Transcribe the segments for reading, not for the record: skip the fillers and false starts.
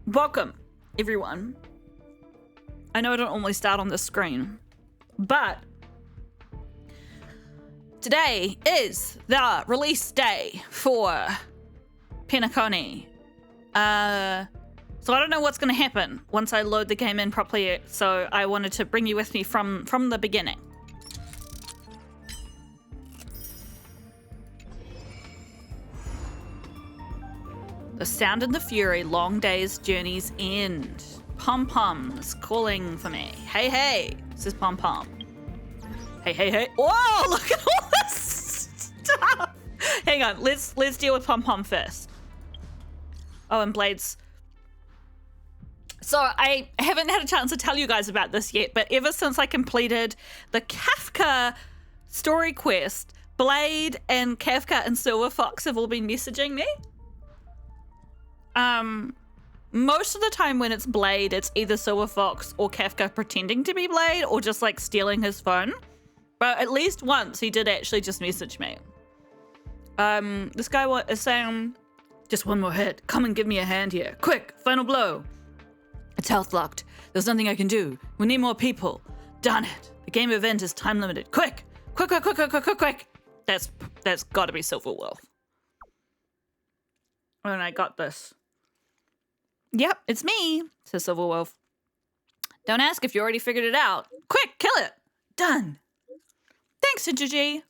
Welcome, everyone. I know I don't normally start on this screen, but today is the release day for Penacony. So I don't know what's going to happen once I load the game in properly, so I wanted to bring you with me from the beginning. The sound and the fury, long days, journeys end. Pom-poms calling for me. Hey, hey, says Pom-pom. Hey, hey, hey. Whoa, look at all this stuff. Hang on, let's deal with Pom-pom first. Oh, and Blades. So I haven't had a chance to tell you guys about this yet, but ever since I completed the Kafka story quest, Blade and Kafka and Silver Fox have all been messaging me. Most of the time when it's Blade, it's either Silver Fox or Kafka pretending to be Blade or just like stealing his phone. But at least once he did actually just message me. This guy is saying, just one more hit. Come and give me a hand here. Quick, final blow. It's health locked. There's nothing I can do. We need more people. Darn it. The game event is time limited. Quick, quick, quick, quick, quick, quick, quick, quick. That's gotta be Silver Wolf. And I got this. Yep, it's me, says Silver Wolf. Don't ask if you already figured it out. Quick, kill it. Done. Thanks, Gingerji.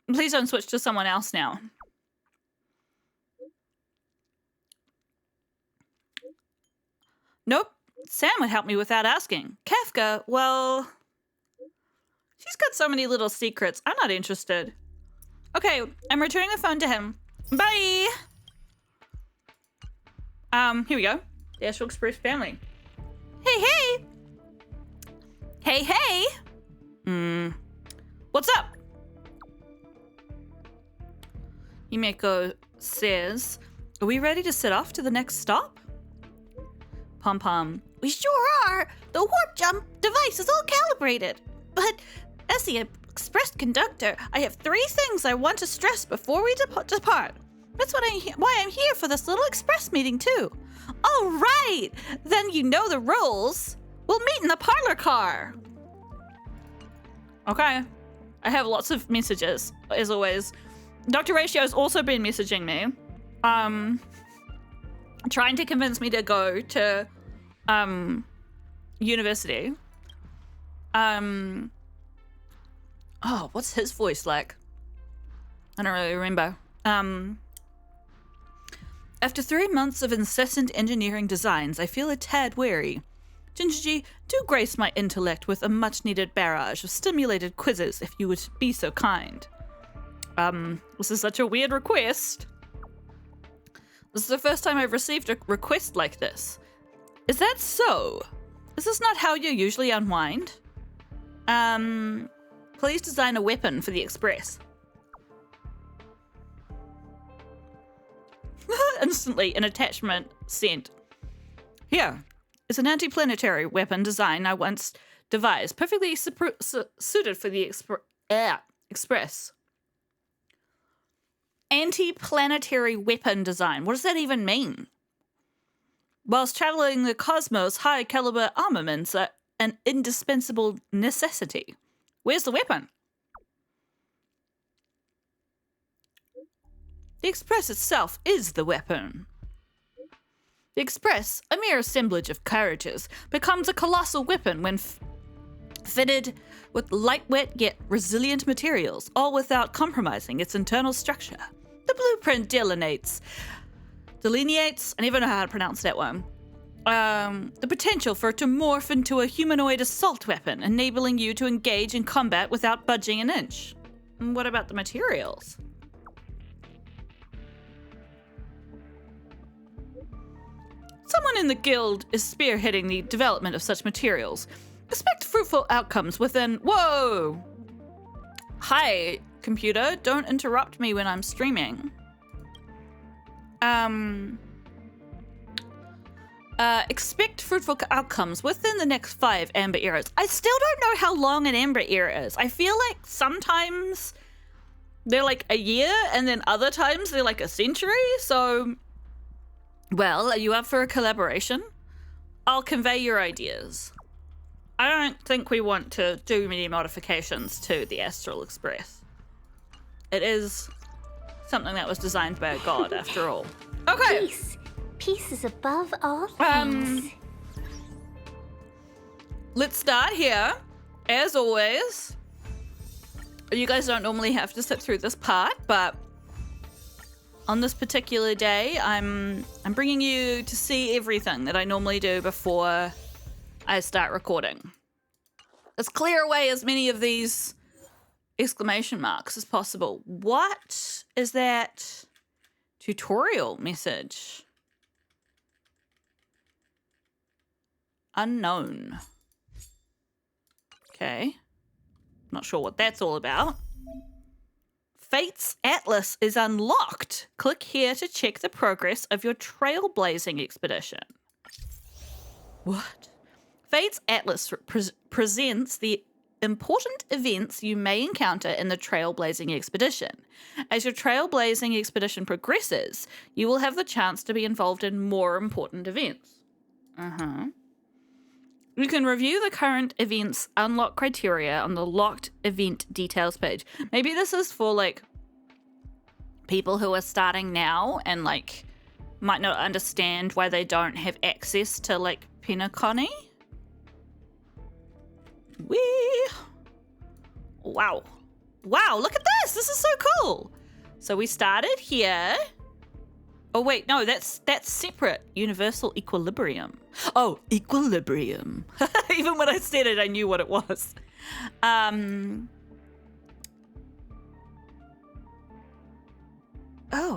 Please don't switch to someone else now. Nope. Sam would help me without asking. Kafka, well, she's got so many little secrets. I'm not interested. Okay, I'm returning the phone to him. Bye. Here we go. The Astral Express family. Hey, hey. Hey, hey. What's up? Himeko says, are we ready to set off to the next stop? Pom-pom, we sure are. The warp jump device is all calibrated. But as the express conductor, I have 3 things I want to stress before we depart. That's why I'm here for this little express meeting too. All right, then you know the rules. We'll meet in the parlor car. Okay, I have lots of messages, as always. Dr. Ratio's also been messaging me, trying to convince me to go to university. Oh, what's his voice like? I don't really remember. After 3 months of incessant engineering designs, I feel a tad weary. Gingerji, do grace my intellect with a much-needed barrage of stimulated quizzes, if you would be so kind. This is such a weird request. This is the first time I've received a request like this. Is that so? Is this not how you usually unwind? Please design a weapon for the Express. Instantly, an attachment sent. Here is an anti-planetary weapon design I once devised, perfectly suited for the Express. Anti-planetary weapon design. What does that even mean? Whilst traveling the cosmos, high-caliber armaments are an indispensable necessity. Where's the weapon? The Express itself is the weapon. The Express, a mere assemblage of carriages, becomes a colossal weapon when fitted with lightweight yet resilient materials, all without compromising its internal structure. The blueprint delineates, I don't even know how to pronounce that one, the potential for it to morph into a humanoid assault weapon, enabling you to engage in combat without budging an inch. And what about the materials? Someone in the guild is spearheading the development of such materials. Expect fruitful outcomes within... Whoa! Hi, computer. Don't interrupt me when I'm streaming. Expect fruitful outcomes within the next 5 amber eras. I still don't know how long an amber era is. I feel like sometimes they're like a year and then other times they're like a century. So, well, are you up for a collaboration? I'll convey your ideas. I don't think we want to do many modifications to the Astral Express. It is something that was designed by a god, after all. Okay. Peace is above all things. Let's start here. As always, you guys don't normally have to sit through this part, but on this particular day, I'm bringing you to see everything that I normally do before I start recording. Let's clear away as many of these exclamation marks as possible. What is that tutorial message? Unknown. Okay. Not sure what that's all about. Fate's Atlas is unlocked. Click here to check the progress of your trailblazing expedition. What? Fate's Atlas presents the important events you may encounter in the trailblazing expedition. As your trailblazing expedition progresses, you will have the chance to be involved in more important events. You can review the current events unlock criteria on the locked event details page. Maybe this is for like people who are starting now and like might not understand why they don't have access to like Penacony. Wow, look at this. This is so cool. So we started here. Oh wait, no, that's separate. Universal equilibrium. Oh, equilibrium. Even when I said it, I knew what it was. Oh,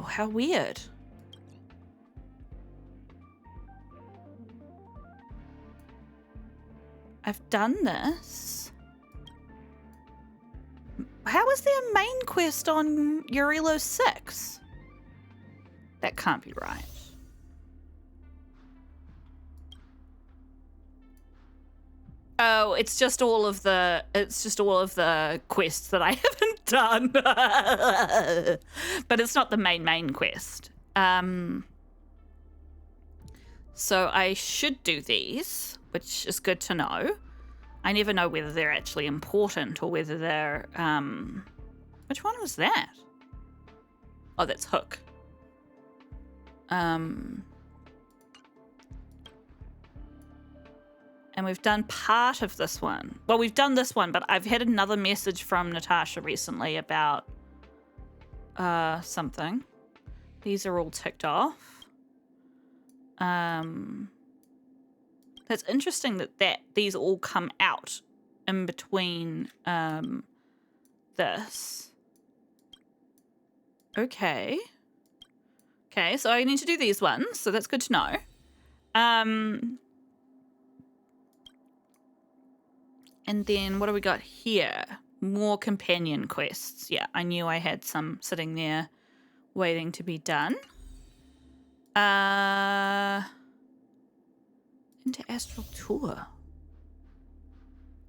how weird. I've done this. How is there a main quest on Urilo 6? That can't be right. Oh, it's just all of the quests that I haven't done. But it's not the main quest. So I should do these, which is good to know. I never know whether they're actually important or whether they're which one was that? Oh, that's Hook. And we've done part of this one. Well, we've done this one, but I've had another message from Natasha recently about something. These are all ticked off. That's interesting that these all come out in between this. Okay, so I need to do these ones, so that's good to know. And then what do we got here? More companion quests. Yeah, I knew I had some sitting there waiting to be done. Into Astral Tour.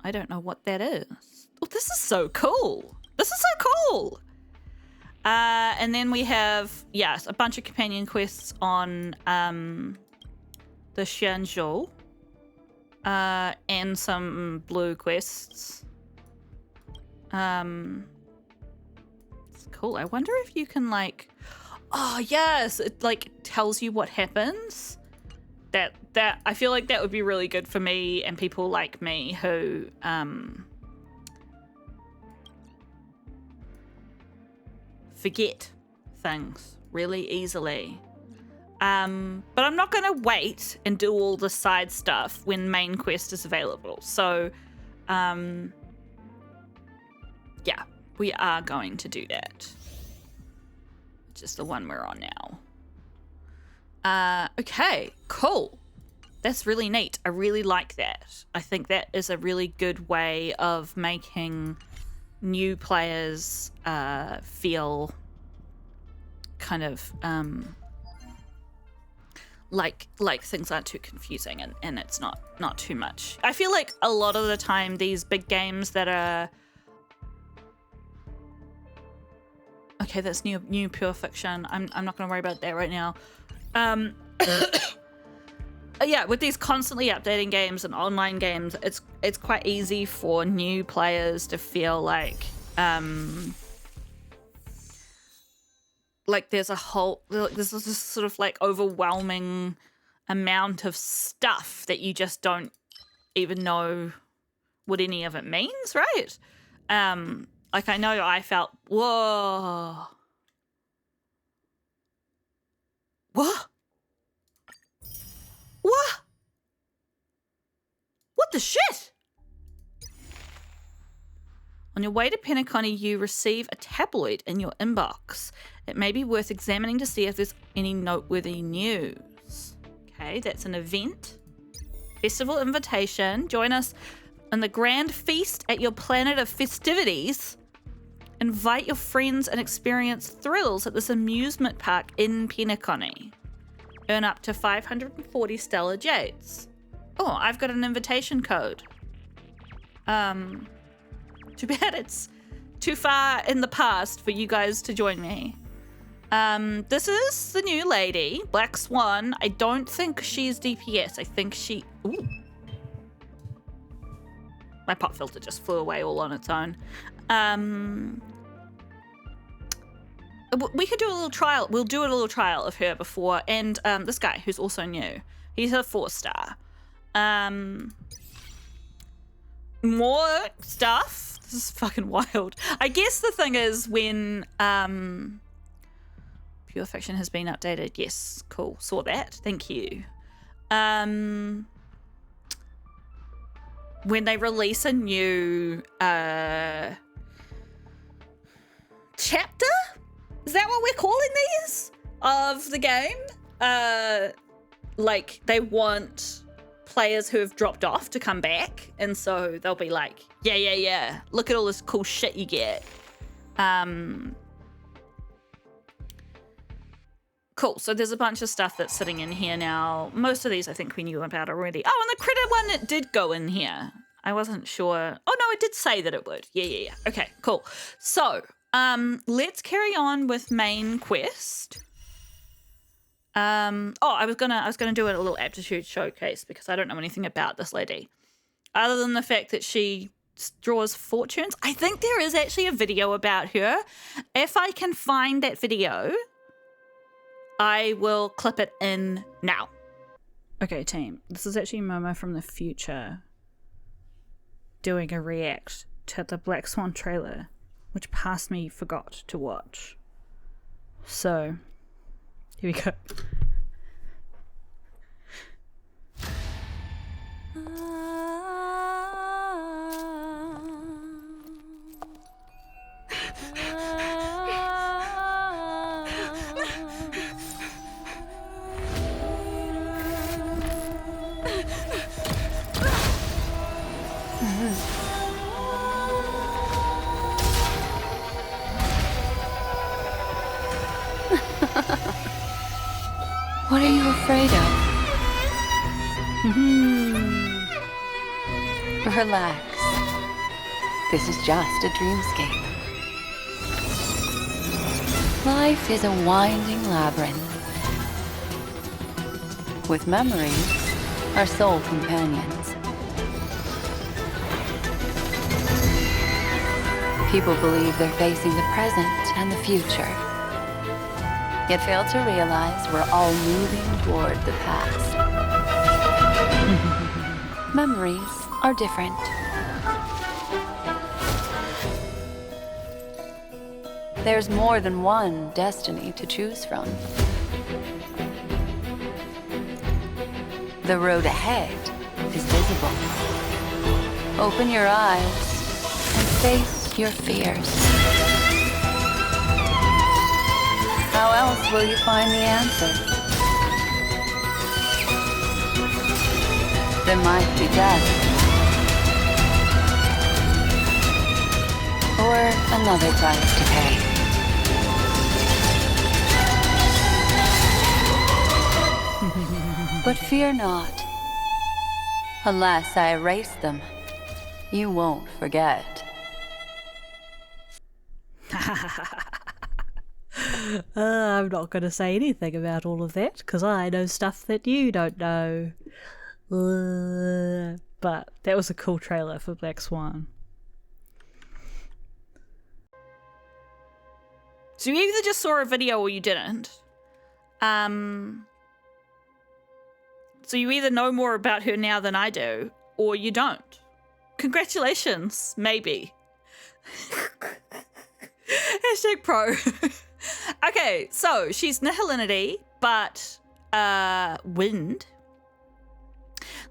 I don't know what that is. Oh, this is so cool. And then we have, yes, a bunch of companion quests on the Gingerji. And some blue quests. It's cool. I wonder if you can like, oh yes, it like tells you what happens. That I feel like that would be really good for me and people like me who forget things really easily. But I'm not going to wait and do all the side stuff when main quest is available. So, yeah, we are going to do that. Just the one we're on now. Okay, cool. That's really neat. I really like that. I think that is a really good way of making new players feel kind of like things aren't too confusing and it's not too much. I feel like a lot of the time these big games that are okay, that's new pure fiction. I'm not gonna worry about that right now. Yeah, with these constantly updating games and online games, it's quite easy for new players to feel like there's this sort of like overwhelming amount of stuff that you just don't even know what any of it means, right? Like I know I felt, whoa. What? What? What the shit? On your way to Penacony, you receive a tabloid in your inbox. It may be worth examining to see if there's any noteworthy news. Okay, that's an event. Festival invitation. Join us in the grand feast at your planet of festivities. Invite your friends and experience thrills at this amusement park in Penacony. Earn up to 540 stellar jades. Oh, I've got an invitation code. Too bad it's too far in the past for you guys to join me. This is the new lady, Black Swan. I don't think she's DPS. I think she... Ooh. My pop filter just flew away all on its own. We could do a little trial. We'll do a little trial of her before. And this guy, who's also new. He's a 4-star. More stuff. This is fucking wild. I guess the thing is when Pure Fiction has been updated. Yes, cool. Saw that. Thank you. When they release a new chapter? Is that what we're calling these? Of the game? Like, they want players who have dropped off to come back. And so they'll be like, yeah. Look at all this cool shit you get. Cool. So there's a bunch of stuff that's sitting in here now. Most of these I think we knew about already. Oh, and the credit one, it did go in here. I wasn't sure. Oh, no, it did say that it would. Yeah. Okay, cool. So... let's carry on with main quest. I was gonna do a little aptitude showcase because I don't know anything about this lady, other than the fact that she draws fortunes. I think there is actually a video about her. If I can find that video, I will clip it in now. Okay, team. This is actually Momo from the future doing a react to the Black Swan trailer, which past me forgot to watch. So, here we go. What are you afraid of? Relax. This is just a dreamscape. Life is a winding labyrinth, with memories our sole companions. People believe they're facing the present and the future, yet fail to realize we're all moving toward the past. Memories are different. There's more than one destiny to choose from. The road ahead is visible. Open your eyes and face your fears. How else will you find the answer? There might be death. Or another price to pay. But fear not. Unless I erase them, you won't forget. I'm not going to say anything about all of that, because I know stuff that you don't know. But that was a cool trailer for Black Swan. So you either just saw a video or you didn't. So you either know more about her now than I do, or you don't. Congratulations, maybe. Hashtag pro. Okay, so she's Nihilinity, but wind.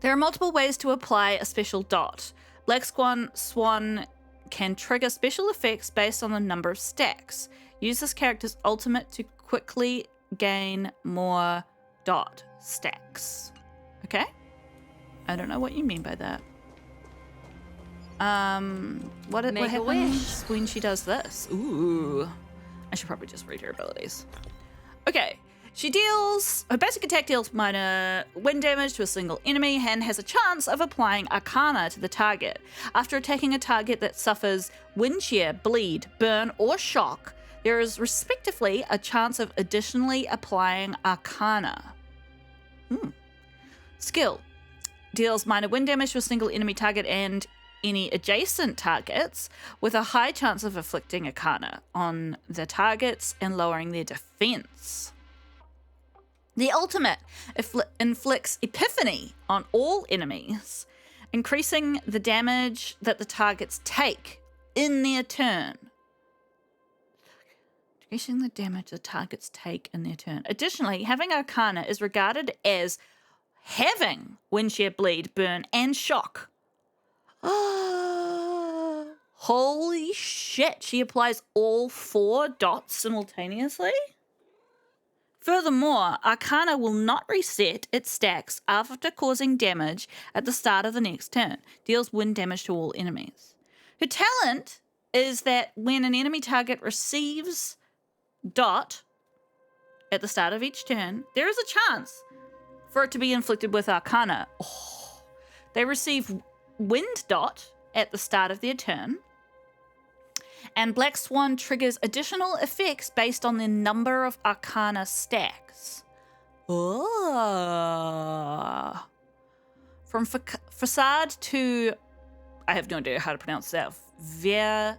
There are multiple ways to apply a special dot. Black Swan can trigger special effects based on the number of stacks. Use this character's ultimate to quickly gain more dot stacks. Okay? I don't know what you mean by that. What happens when she does this? Ooh. I should probably just read her abilities. Okay. Her basic attack deals minor wind damage to a single enemy and has a chance of applying Arcana to the target. After attacking a target that suffers wind shear, bleed, burn, or shock, there is respectively a chance of additionally applying Arcana. Skill. Deals minor wind damage to a single enemy target and any adjacent targets with a high chance of inflicting Arcana on the targets and lowering their defense. The ultimate inflicts Epiphany on all enemies, increasing the damage that the targets take in their turn. Increasing the damage the targets take in their turn. Additionally, having Arcana is regarded as having wind shear, bleed, burn, and shock. Holy shit, she applies all 4 dots simultaneously? Furthermore, Arcana will not reset its stacks after causing damage at the start of the next turn. Deals wind damage to all enemies. Her talent is that when an enemy target receives dot at the start of each turn, there is a chance for it to be inflicted with Arcana. Oh. They receive wind dot at the start of their turn, and Black Swan triggers additional effects based on the number of Arcana stacks. Oh. From facade to, I have no idea how to pronounce that, verite?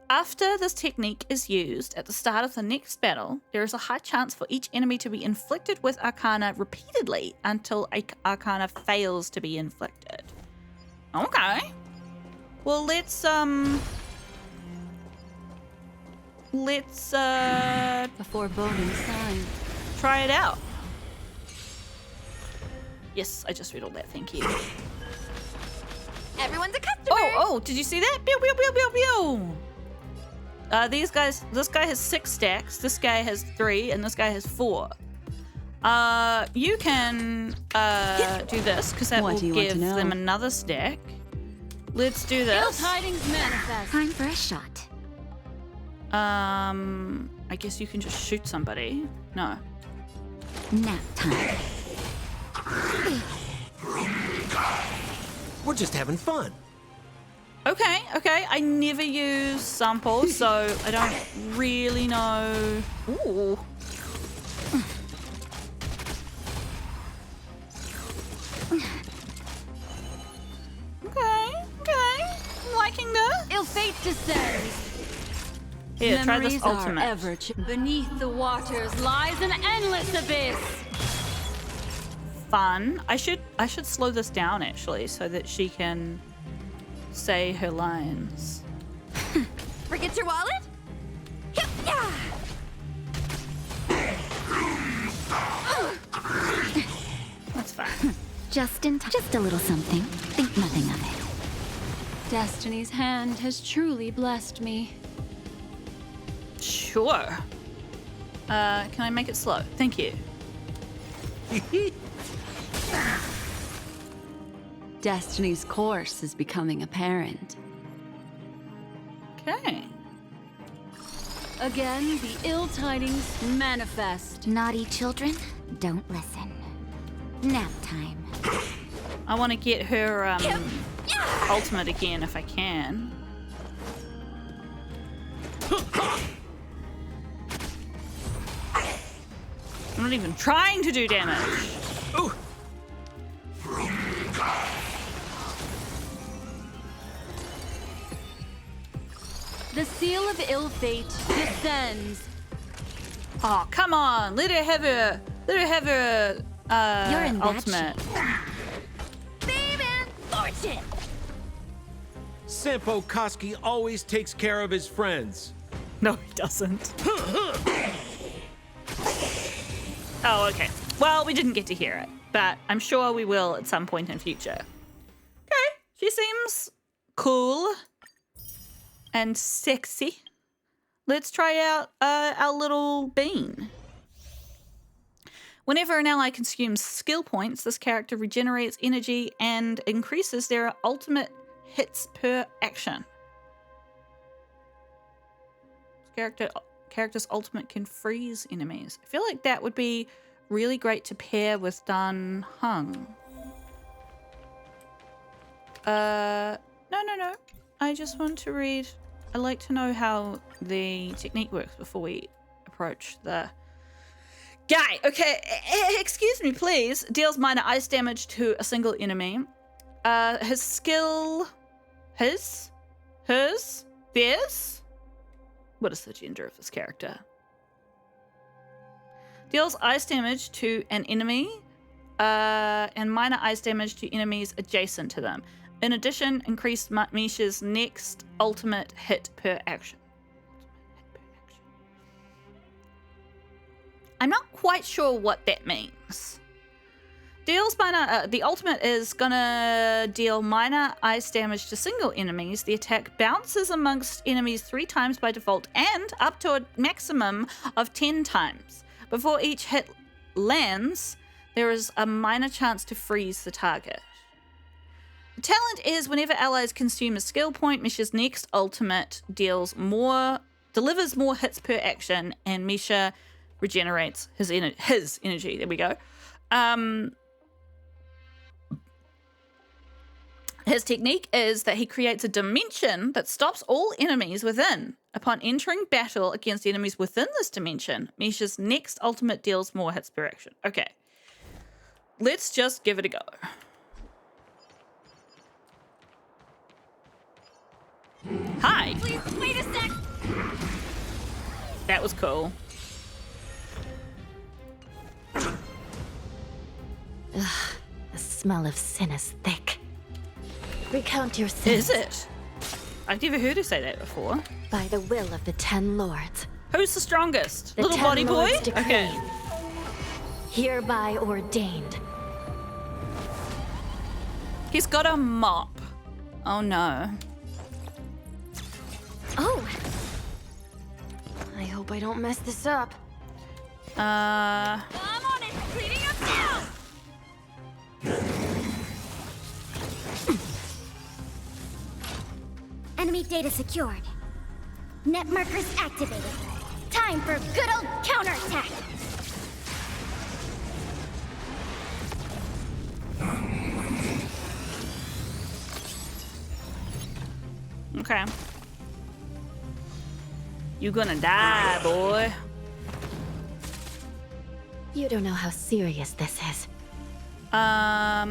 After this technique is used at the start of the next battle, there is a high chance for each enemy to be inflicted with Arcana repeatedly until Arcana fails to be inflicted. Okay. Well, let's A foreboding sign. try it out. Yes, I just read all that. Thank you. Everyone's a customer. Oh, did you see that? Pew, pew, pew, pew, pew. These guys, this guy has 6 stacks, this guy has 3, and this guy has 4. You can do this, because that will give them another stack. Let's do this. Tidings manifest. Time for a shot. I guess you can just shoot somebody. No. Nap time. We're just having fun. Okay. I never use samples, so I don't really know. Ooh. Okay. I'm liking this. Ill fate descends. Here, try this Memories are ultimate. ever beneath the waters lies an endless abyss. Fun. I should slow this down actually, so that she can say her lines. Forget your wallet? Yeah. That's fine. Just a little something. Think nothing of it. Destiny's hand has truly blessed me. Sure. Can I make it slow? Thank you. Destiny's course is becoming apparent. Okay. Again, the ill tidings manifest. Naughty children, don't listen. Nap time. I want to get her ultimate again if I can. I'm not even trying to do damage. Ooh. The seal of ill fate descends. Oh, come on. Let her have her You're in bad ultimate. Fame and fortune. Sampo Koski always takes care of his friends. No, he doesn't. Oh, okay. Well, we didn't get to hear it, but I'm sure we will at some point in future. Okay, she seems cool and sexy. Let's try out our little bean. Whenever an ally consumes skill points, this character regenerates energy and increases their ultimate hits per action. Character's ultimate can freeze enemies. I feel like that would be really great to pair with Dan Heng. No. I just want to read. I'd like to know how the technique works before we approach the guy. Okay, excuse me, please. Deals minor ice damage to a single enemy. His skill... Hers? Theirs? What is the gender of this character? Deals ice damage to an enemy and minor ice damage to enemies adjacent to them. In addition, increase Misha's next ultimate hit per action. I'm not quite sure what that means. Deals minor. The ultimate is gonna deal minor ice damage to single enemies. The attack bounces amongst enemies 3 times by default and up to a maximum of 10 times. Before each hit lands, there is a minor chance to freeze the target. The talent is whenever allies consume a skill point, Misha's next ultimate delivers more hits per action, and Misha regenerates his energy. There we go. His technique is that he creates a dimension that stops all enemies within. Upon entering battle against enemies within this dimension, Misha's next ultimate deals more hits per action. Okay. Let's just give it a go. Hi. Please, wait a sec. That was cool. The smell of sin is thick. Recount your sins. Is it? I've never heard her say that before. By the will of the 10 lords. Who's the strongest? The Little 10 body boy? lords decree. Okay. Hereby ordained. He's got a mop. Oh no. Oh. I hope I don't mess this up. Uh, I'm on it. Cleaning up now. Enemy data secured. Net markers activated. Time for good old counterattack. okay. You gonna die, boy. You don't know how serious this is. I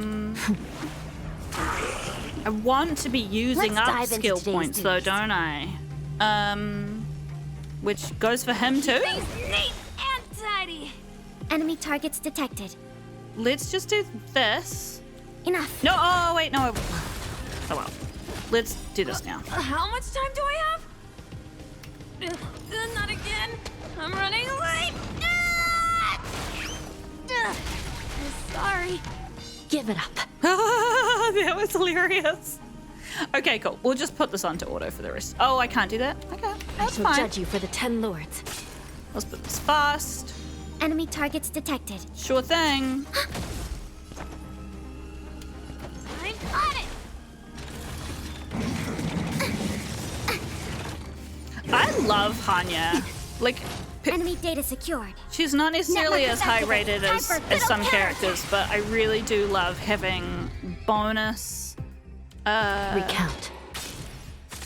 want to be using Let's up dive into skill today's points though, news. don't I? Which goes for him too. Things neat and tidy. Enemy targets detected. Let's just do this. Enough. No, oh wait, no. Oh well. Let's do this now. How much time do I have? Not again. I'm running late. Sorry. Give it up. That was hilarious. Okay, cool. We'll just put this onto auto for the rest. Oh, I can't do that? Okay, I that's shall fine. judge you for the 10 lords. Let's put this fast. Enemy targets detected. Sure thing. I'm on it. I love Hanya. Like, Enemy data secured. she's not necessarily Network as high rated activated. as, Time for as good some old characters, but I really do love having bonus Recount.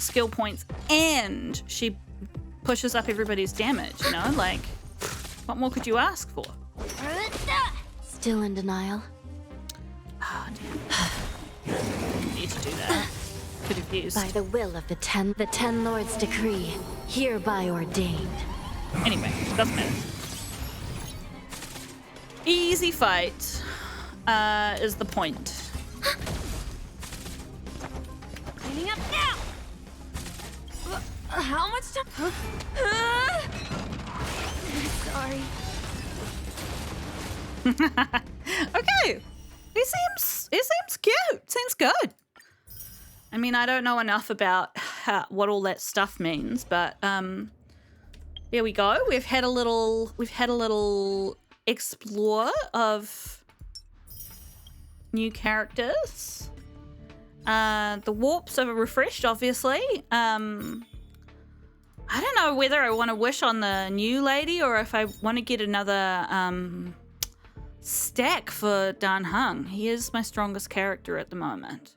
skill points, and she pushes up everybody's damage, you know? Like, what more could you ask for? Still in denial. Oh, damn. Didn't need to do that. Could have used. By the will of the ten lords' decree, hereby ordained. Anyway, doesn't matter. Easy fight is the point. Cleaning up now. How much time? Sorry. Okay, he seems cute. Seems good. I mean, I don't know enough about what all that stuff means, but there we go. We've had a little explore of new characters. The warps are refreshed, obviously. I don't know whether I want to wish on the new lady or if I want to get another stack for Dan Heng. He is my strongest character at the moment.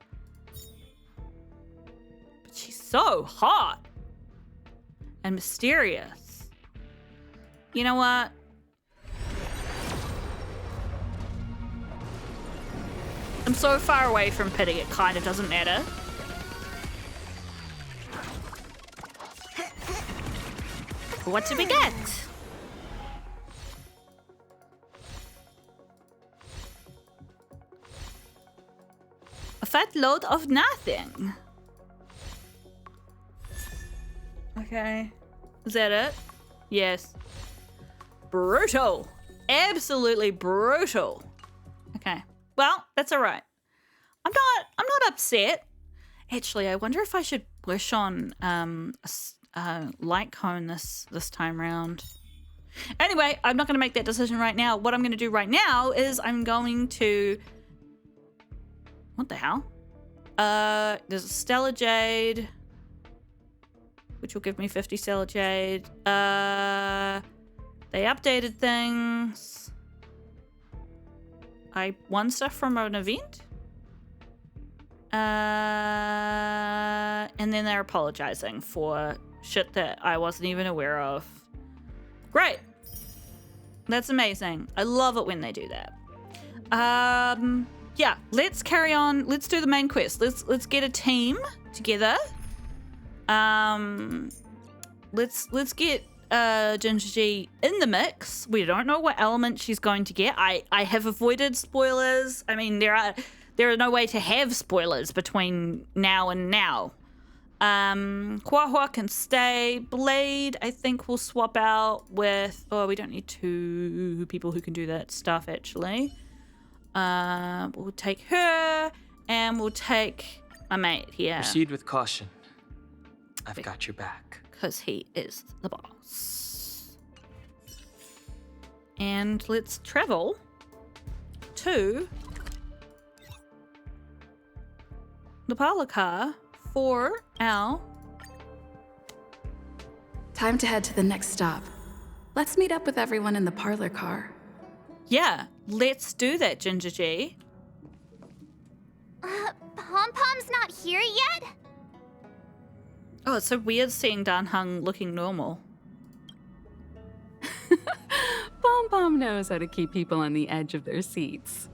But she's so hot and mysterious. You know what? I'm so far away from pitting, it kind of doesn't matter. What did we get? A fat load of nothing. Okay. Is that it? Yes. Brutal. Absolutely brutal. Okay. Well, that's all right. I'm not upset. Actually, I wonder if I should wish on light cone this time round. Anyway, I'm not going to make that decision right now. What I'm going to do right now is I'm going to... What the hell? There's a Stellar Jade, which will give me 50 Stellar Jade. They updated things. I won stuff from an event. And then they're apologizing for shit that I wasn't even aware of. Great. That's amazing. I love it when they do that. Yeah, let's carry on. Let's do the main quest. Let's get a team together. Let's get Gingerji in the mix. We don't know what element she's going to get. I have avoided spoilers. I mean, there are no way to have spoilers between now and now. Quahua can stay. Blade, I think we'll swap out with... Oh, we don't need two people who can do that stuff, actually. We'll take her, and we'll take my mate here. Proceed with caution. I've got your back. Because he is the boss. And let's travel to the parlor car for our... Time to head to the next stop. Let's meet up with everyone in the parlor car. Yeah, let's do that, Gingerji. Pom-Pom's not here yet? Oh, it's so weird seeing Dan Heng looking normal. Pom Pom knows how to keep people on the edge of their seats.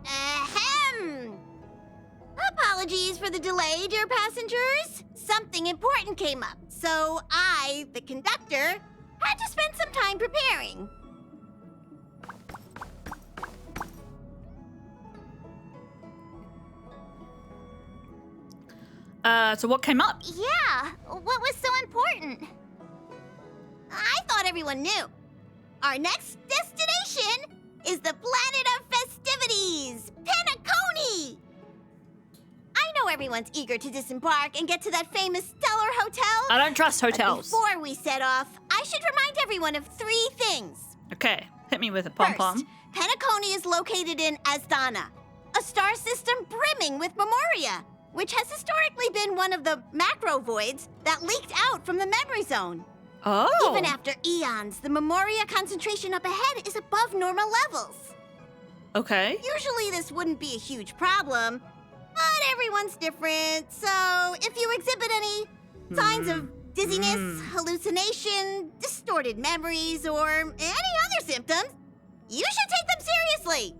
Ahem! Apologies for the delay, dear passengers. Something important came up, so I, the conductor, had to spend some time preparing. So what came up? Yeah, what was so important? I thought everyone knew. Our next destination is the planet of festivities, Penacony! I know everyone's eager to disembark and get to that famous stellar hotel. I don't trust But hotels. before we set off, I should remind everyone of 3 things. Okay, hit me with a pom-pom. First, Penacony is located in Asdana, a star system brimming with memoria, which has historically been one of the macro voids that leaked out from the memory zone. Oh. Even after eons, the memoria concentration up ahead is above normal levels. Okay. Usually this wouldn't be a huge problem, but everyone's different, so if you exhibit any signs of dizziness, hallucination, distorted memories, or any other symptoms, you should take them seriously.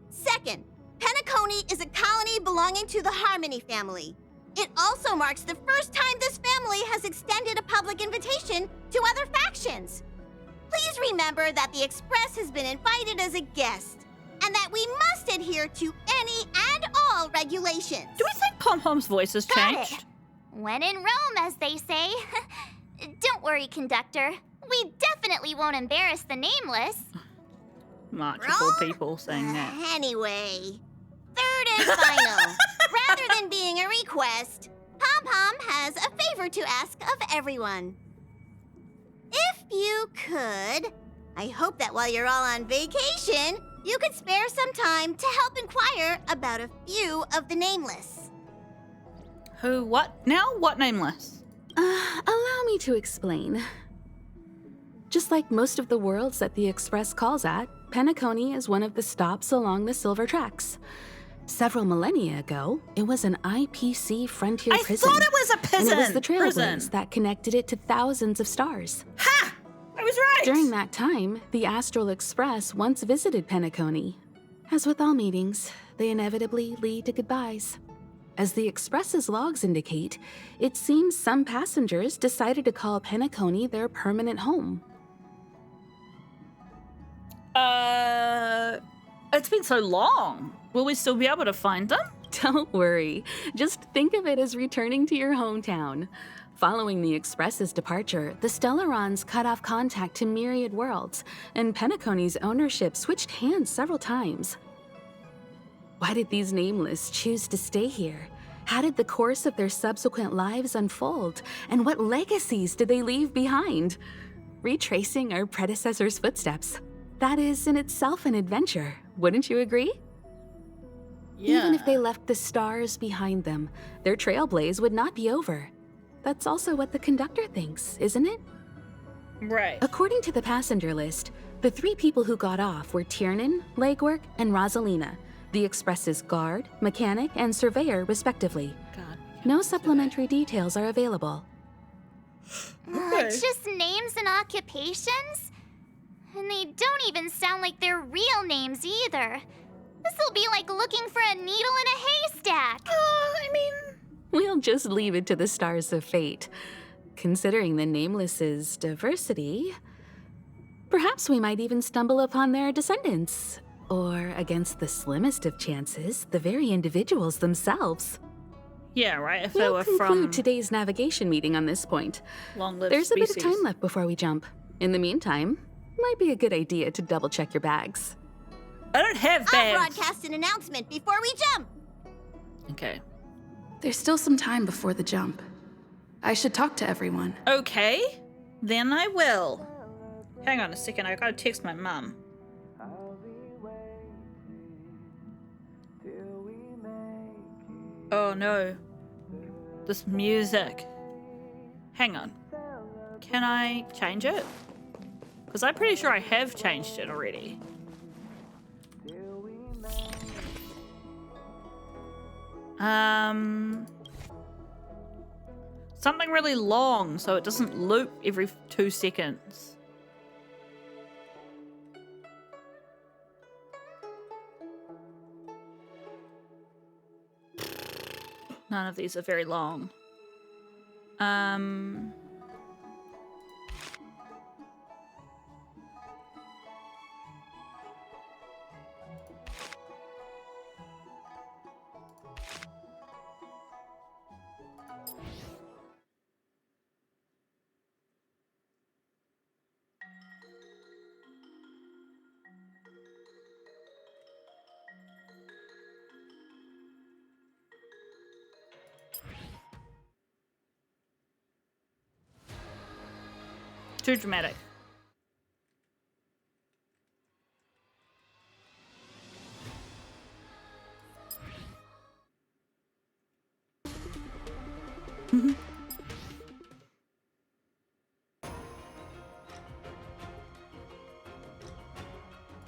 Second, Penacony is a colony belonging to the Harmony family. It also marks the first time this family has extended a public invitation to other factions. Please remember that the Express has been invited as a guest, and that we must adhere to any and all regulations. Do we think Pom Pom's voice has Got changed? it. When in Rome, as they say. Don't worry, conductor. We definitely won't embarrass the nameless. Multiple people saying that. Anyway, third and final. Rather than being a request, Pom Pom has a favor to ask of everyone. If you could, I hope that while you're all on vacation, you could spare some time to help inquire about a few of the nameless. Who, what? Now? What nameless? Allow me to explain. Just like most of the worlds that the Express calls at, Penacony is one of the stops along the Silver Tracks. Several millennia ago, it was an IPC frontier prison. I thought it was a prison. And it was the prison. trailblaze that connected it to thousands of stars. Ha! I was right! During that time, the Astral Express once visited Penacony. As with all meetings, they inevitably lead to goodbyes. As the Express's logs indicate, it seems some passengers decided to call Penacony their permanent home. It's been so long. Will we still be able to find them? Don't worry. Just think of it as returning to your hometown. Following the Express's departure, the Stellarons cut off contact to myriad worlds, and Penacony's ownership switched hands several times. Why did these nameless choose to stay here? How did the course of their subsequent lives unfold? And what legacies did they leave behind? Retracing our predecessors' footsteps. That is in itself an adventure, wouldn't you agree? Yeah. Even if they left the stars behind them, their trailblaze would not be over. That's also what the conductor thinks, isn't it? Right. According to the passenger list, the 3 people who got off were Tiernan, Legwork, and Rosalina, the Express's guard, mechanic, and surveyor, respectively. God. No supplementary details are available. It's just names and occupations? And they don't even sound like their real names either. This'll be like looking for a needle in a haystack. We'll just leave it to the stars of fate. Considering the Nameless's diversity, perhaps we might even stumble upon their descendants. Or, against the slimmest of chances, the very individuals themselves. Yeah, right. If they We'll were conclude from today's navigation meeting on this point. long-lived There's a bit species. of time left before we jump. In the meantime, might be a good idea to double-check your bags. I don't have I'll bags. broadcast an announcement before we jump. Okay. There's still some time before the jump. I should talk to everyone. Okay. Then I will. Hang on a second. I gotta text my mum. Oh no. This music. Hang on. Can I change it? Because I'm pretty sure I have changed it already. Something really long so it doesn't loop every 2 seconds. None of these are very long. Too dramatic.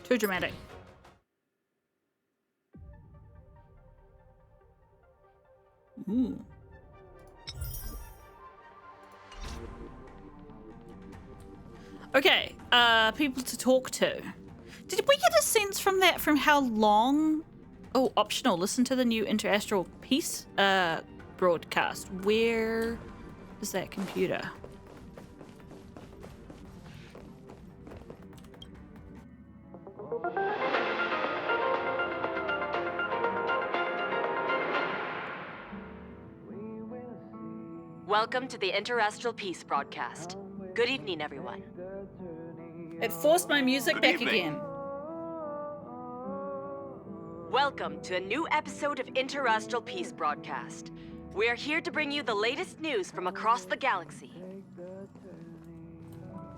Too dramatic. Ooh. Okay, people to talk to. Did we get a sense from that from how long? Oh, optional. Listen to the new Interastral Peace broadcast. Where is that computer? Welcome to the Interastral Peace broadcast. Good evening, everyone. It forced my music Good back evening. again. Welcome to a new episode of Interastral Peace broadcast. We are here to bring you the latest news from across the galaxy.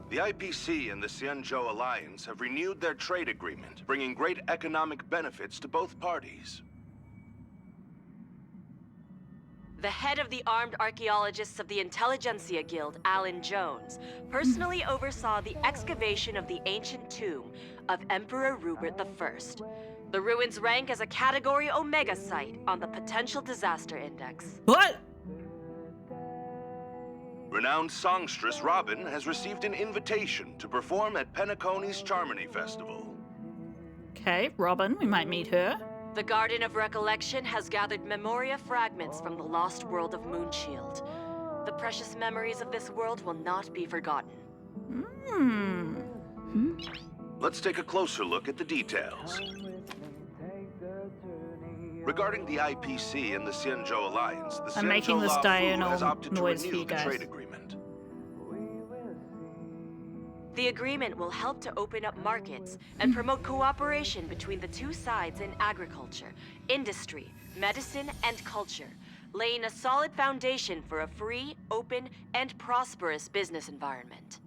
The IPC and the Xianzhou Alliance have renewed their trade agreement, bringing great economic benefits to both parties. The head of the Armed Archaeologists of the Intelligentsia Guild, Alan Jones, personally oversaw the excavation of the ancient tomb of Emperor Rupert I. The ruins rank as a Category Omega site on the Potential Disaster Index. What? Renowned songstress Robin has received an invitation to perform at Penacony's Charmony Festival. Okay, Robin, we might meet her. The Garden of Recollection has gathered memoria fragments from the lost world of Moonshield. The precious memories of this world will not be forgotten. Let's take a closer look at the details. Regarding the IPC and the Xianzhou Alliance, the I'm making Xianzhou this Laofu diurnal has opted to noise for renew you the guys. trade agreement. The agreement will help to open up markets and promote cooperation between the two sides in agriculture, industry, medicine, and culture, laying a solid foundation for a free, open, and prosperous business environment.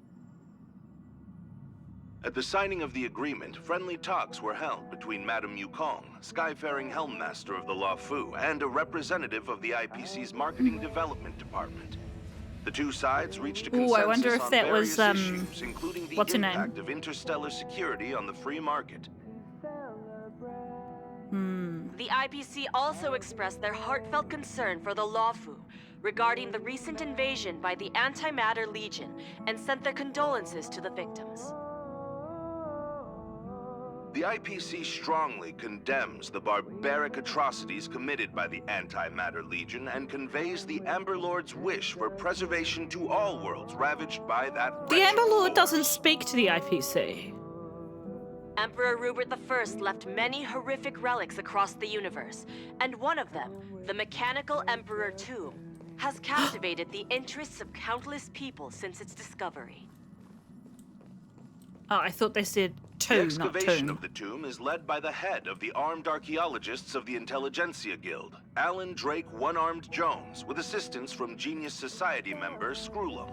At the signing of the agreement, friendly talks were held between Madame Yukong, Skyfaring Helmmaster of the Laofu, and a representative of the IPC's Marketing Development Department. The two sides reached a Ooh, consensus I wonder if on that was, various issues, including the what's her name? impact of interstellar security on the free market. The IPC also expressed their heartfelt concern for the Laofu regarding the recent invasion by the Antimatter Legion and sent their condolences to the victims. The IPC strongly condemns the barbaric atrocities committed by the Antimatter Legion and conveys the Amber Lord's wish for preservation to all worlds ravaged by that The Amber Lord doesn't speak to the IPC. Emperor Rupert I left many horrific relics across the universe, and one of them, the Mechanical Emperor Tomb, has captivated the interests of countless people since its discovery. Oh, I thought they said The tomb, not excavation tomb. of the tomb is led by the head of the Armed Archaeologists of the Intelligentsia Guild, Alan Drake One-Armed Jones, with assistance from Genius Society member Screwlum.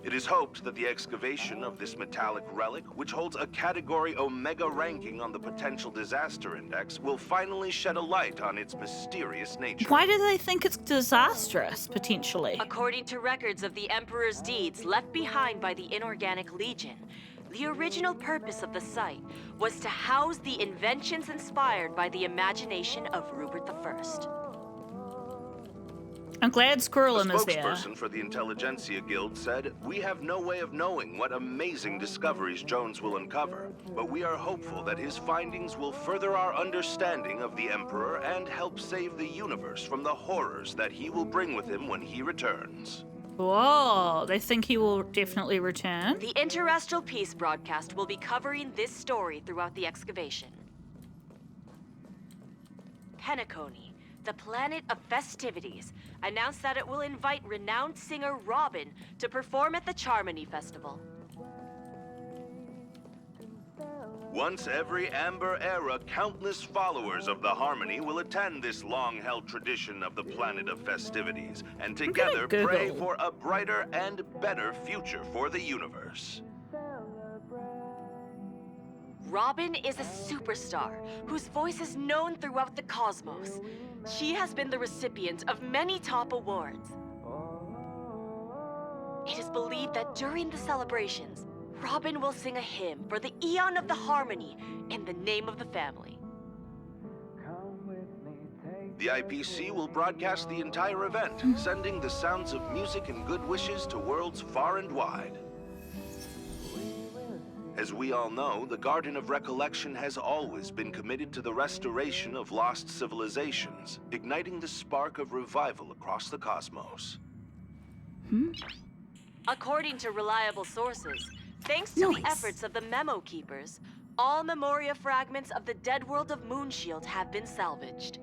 It is hoped that the excavation of this metallic relic, which holds a Category Omega ranking on the Potential Disaster Index, will finally shed a light on its mysterious nature. Why do they think it's disastrous, potentially? According to records of the Emperor's deeds left behind by the Inorganic Legion, the original purpose of the site was to house the inventions inspired by the imagination of Rupert I. I'm glad The Squirrelum is there. spokesperson for the Intelligentsia Guild said, "We have no way of knowing what amazing discoveries Jones will uncover, but we are hopeful that his findings will further our understanding of the Emperor and help save the universe from the horrors that he will bring with him when he returns." Whoa, they think he will definitely return? The Interastral Peace broadcast will be covering this story throughout the excavation. Penacony, the planet of festivities, announced that it will invite renowned singer Robin to perform at the Charmony Festival. Once every Amber Era, countless followers of the Harmony will attend this long-held tradition of the planet of festivities, and together pray Google. for a brighter and better future for the universe. Robin is a superstar whose voice is known throughout the cosmos. She has been the recipient of many top awards. It is believed that during the celebrations, Robin will sing a hymn for the Eon of the Harmony in the name of the family. The IPC will broadcast the entire event, sending the sounds of music and good wishes to worlds far and wide. As we all know, the Garden of Recollection has always been committed to the restoration of lost civilizations, igniting the spark of revival across the cosmos. According to reliable sources, thanks to the efforts of the Memo Keepers, all memoria fragments of the dead world of Moonshield have been salvaged.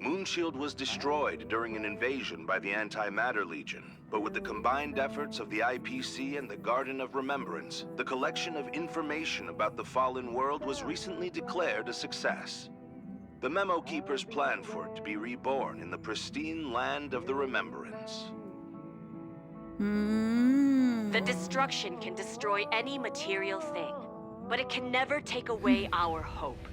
Moonshield was destroyed during an invasion by the Antimatter Legion, but with the combined efforts of the IPC and the Garden of Remembrance, the collection of information about the fallen world was recently declared a success. The Memo Keepers planned for it to be reborn in the pristine land of the Remembrance. The destruction can destroy any material thing, but it can never take away our hope.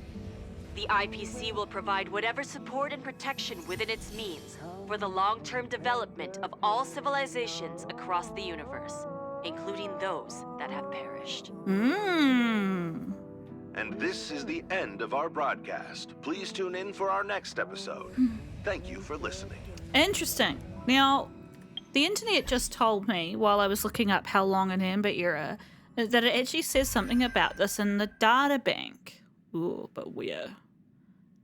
The IPC will provide whatever support and protection within its means for the long-term development of all civilizations across the universe, including those that have perished. And this is the end of our broadcast. Please tune in for our next episode. Thank you for listening. Interesting. Now, the internet just told me while I was looking up how long an Amber Era that it actually says something about this in the data bank. Ooh, but where?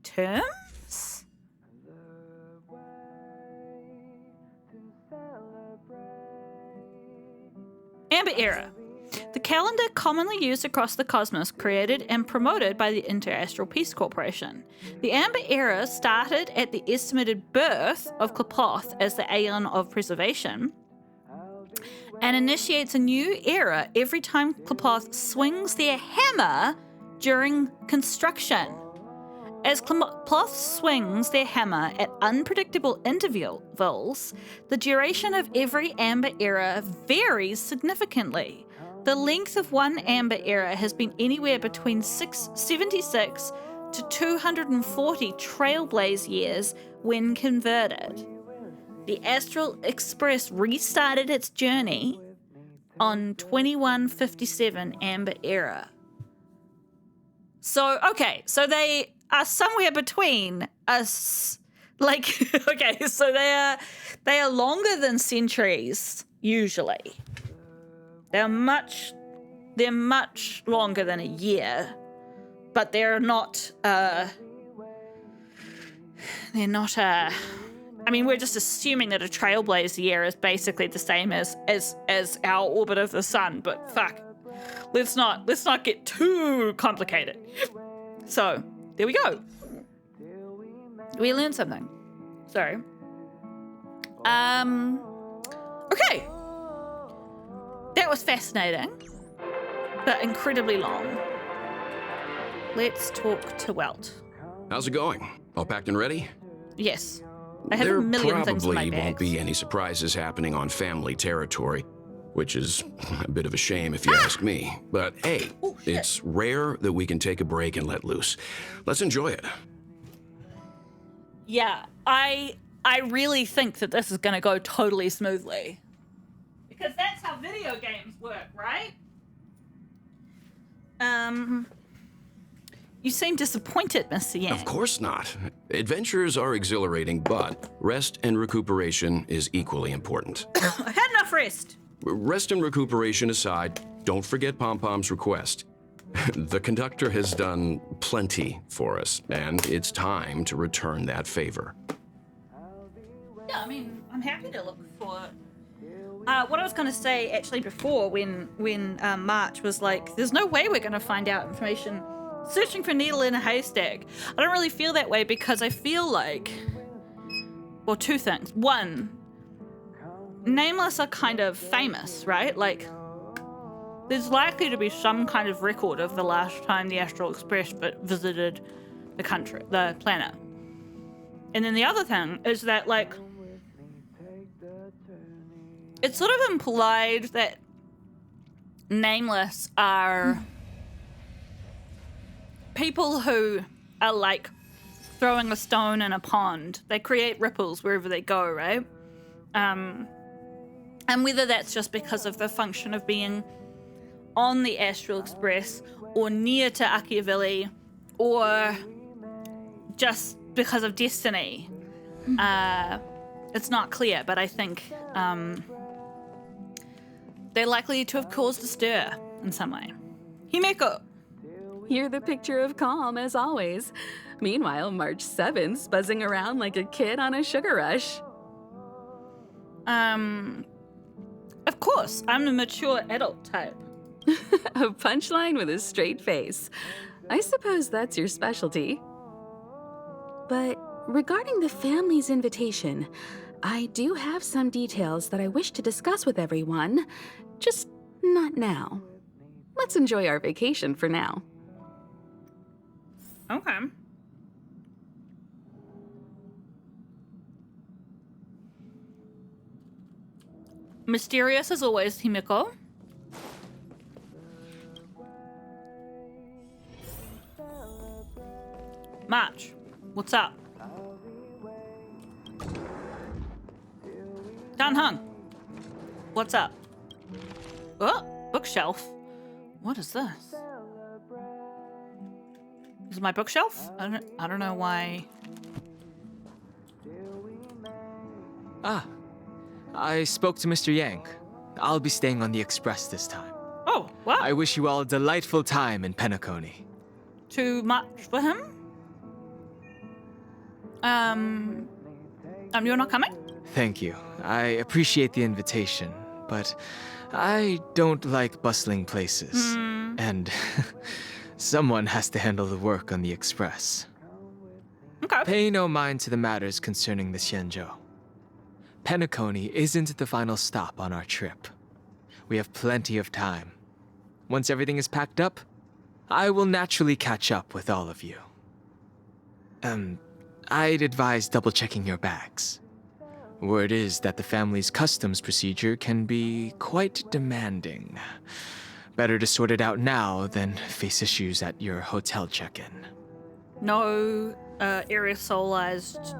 Terms? Amber Era. The calendar commonly used across the cosmos, created and promoted by the Interastral Peace Corporation. The Amber Era started at the estimated birth of Qlipoth as the Aeon of Preservation and initiates a new era every time Qlipoth swings their hammer during construction. As Qlipoth swings their hammer at unpredictable intervals, the duration of every Amber Era varies significantly. The length of one Amber Era has been anywhere between 76 to 240 Trailblaze years when converted. The Astral Express restarted its journey on 2157 Amber Era. So they are somewhere between us. So they are longer than centuries usually. They're much longer than a year, but they're not. I mean, we're just assuming that a Trailblaze year is basically the same as our orbit of the sun. But fuck, let's not get too complicated. So there we go. We learned something. So, okay. That was fascinating, but incredibly long. Let's talk to Welt. How's it going? All packed and ready? Yes. I have a million things in my There bags. probably won't be any surprises happening on family territory, which is a bit of a shame if you ask me. But hey, it's rare that we can take a break and let loose. Let's enjoy it. Yeah, I really think that this is going to go totally smoothly. Because that's how video games work, right? You seem disappointed, Mr. Yang. Of course not. Adventures are exhilarating, but rest and recuperation is equally important. I had enough rest. Rest and recuperation aside, don't forget Pom Pom's request. The conductor has done plenty for us, and it's time to return that favor. Yeah, I mean, I'm happy to look for... what I was going to say actually before when March was like, there's no way we're going to find out information searching for needle in a haystack. I don't really feel that way because I feel like, well, two things. One, Nameless are kind of famous, right? Like, there's likely to be some kind of record of the last time the Astral Express visited the planet. And then the other thing is that, like, it's sort of implied that Nameless are people who are like throwing a stone in a pond. They create ripples wherever they go, right? And whether that's just because of the function of being on the Astral Express or near to Machiavelli, or just because of destiny. It's not clear, but I think they're likely to have caused a stir in some way. Himeko! You're the picture of calm, as always. Meanwhile, March 7th's buzzing around like a kid on a sugar rush. Of course, I'm a mature adult type. A punchline with a straight face. I suppose that's your specialty. But regarding the family's invitation, I do have some details that I wish to discuss with everyone, just not now. Let's enjoy our vacation for now. Okay. Mysterious as always, Himeko. March, what's up? Danhung, what's up? Oh, bookshelf. What is this? Is it my bookshelf? I don't know why. Ah, I spoke to Mr. Yang. I'll be staying on the express this time. Oh, what? I wish you all a delightful time in Penacony. Too much for him? You're not coming? Thank you. I appreciate the invitation, but I don't like bustling places. And someone has to handle the work on the express. Okay. Pay no mind to the matters concerning the Xianzhou. Penacony isn't the final stop on our trip. We have plenty of time. Once everything is packed up, I will naturally catch up with all of you. I'd advise double-checking your bags. Word is that the family's customs procedure can be quite demanding. Better to sort it out now than face issues at your hotel check-in. No aerosolized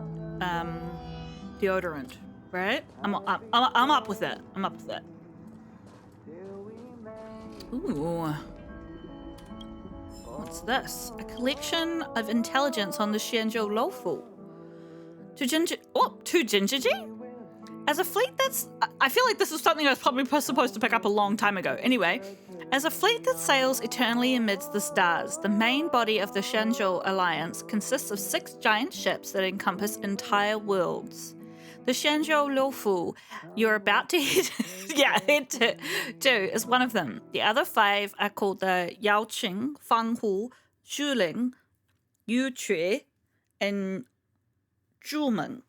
deodorant, right? I'm up with it. I'm up with it. Ooh. What's this? A collection of intelligence on the Xianzhou Lofu. To Gingerji? As a fleet that's... I feel like this is something I was probably supposed to pick up a long time ago. Anyway, as a fleet that sails eternally amidst the stars, the main body of the Xianzhou Alliance consists of 6 giant ships that encompass entire worlds. The Xianzhou Lofu you're about to head to is one of them. The other 5 are called the Yaoqing, Fanghu, Zhuling, Yuchui, and Zhumeng.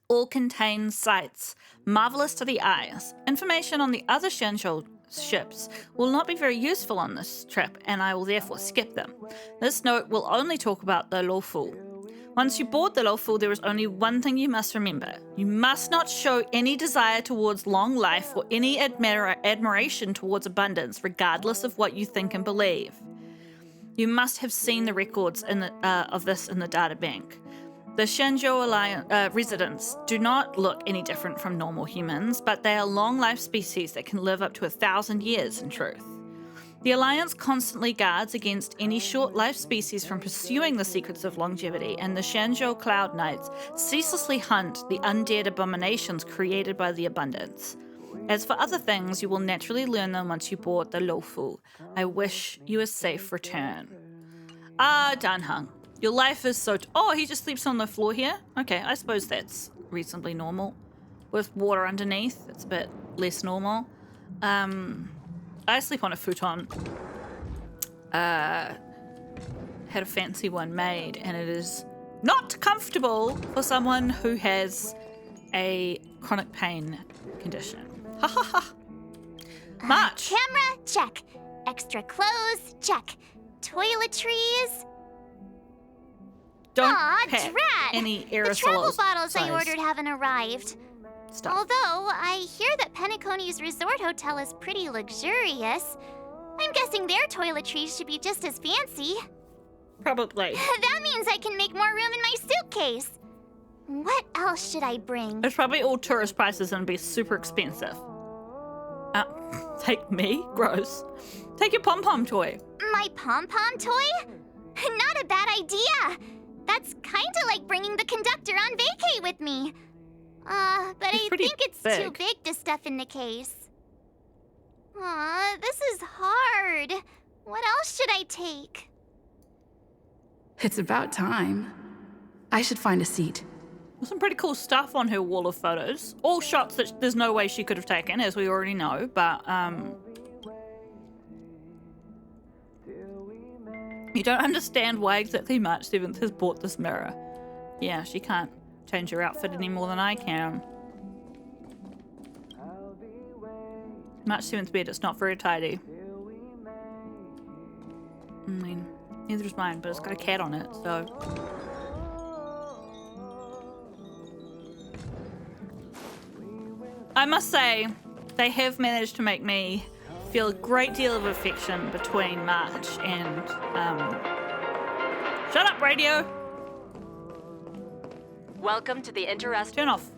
All contain sights marvelous to the eyes. Information on the other Xianzhou ships will not be very useful on this trip, and I will therefore skip them. This note will only talk about the Lofu. Once you board the Lofu, there is only one thing you must remember. You must not show any desire towards long life or any admiration towards abundance, regardless of what you think and believe. You must have seen the records of this in the data bank. The Xianzhou Alliance residents do not look any different from normal humans, but they are long-life species that can live up to 1,000 years in truth. The Alliance constantly guards against any short-lived species from pursuing the secrets of longevity, and the Xianzhou Cloud Knights ceaselessly hunt the undead abominations created by the abundance. As for other things, you will naturally learn them once you board the Lofu. I wish you a safe return. Danhung. Your life is so... Oh, he just sleeps on the floor here? Okay, I suppose that's reasonably normal. With water underneath, it's a bit less normal. I sleep on a futon. Had a fancy one made, and it is not comfortable for someone who has a chronic pain condition. Ha ha ha. March. Camera, check. Extra clothes, check. Toiletries. Don't Aw, pack drat! any aerosols. The travel bottles I size ordered haven't arrived. stuff. Although I hear that Penacony's resort hotel is pretty luxurious, I'm guessing their toiletries should be just as fancy. Probably. That means I can make more room in my suitcase. What else should I bring? It's probably all tourist prices and be super expensive. Take me? Gross. Take your pom-pom toy. My pom-pom toy? Not a bad idea. That's kinda like bringing the conductor on vacay with me. But I think it's too big to stuff in the case. Aw, this is hard. What else should I take? It's about time. I should find a seat. There's some pretty cool stuff on her wall of photos. All shots that there's no way she could have taken, as we already know, but, you don't understand why exactly March 7th has bought this mirror. Yeah, she can't change her outfit any more than I can. March 7th bed, it's not very tidy. I mean, neither is mine, but it's got a cat on it, so... I must say, they have managed to make me feel a great deal of affection between March and, Shut up, radio! Welcome to the interesting... Turn off.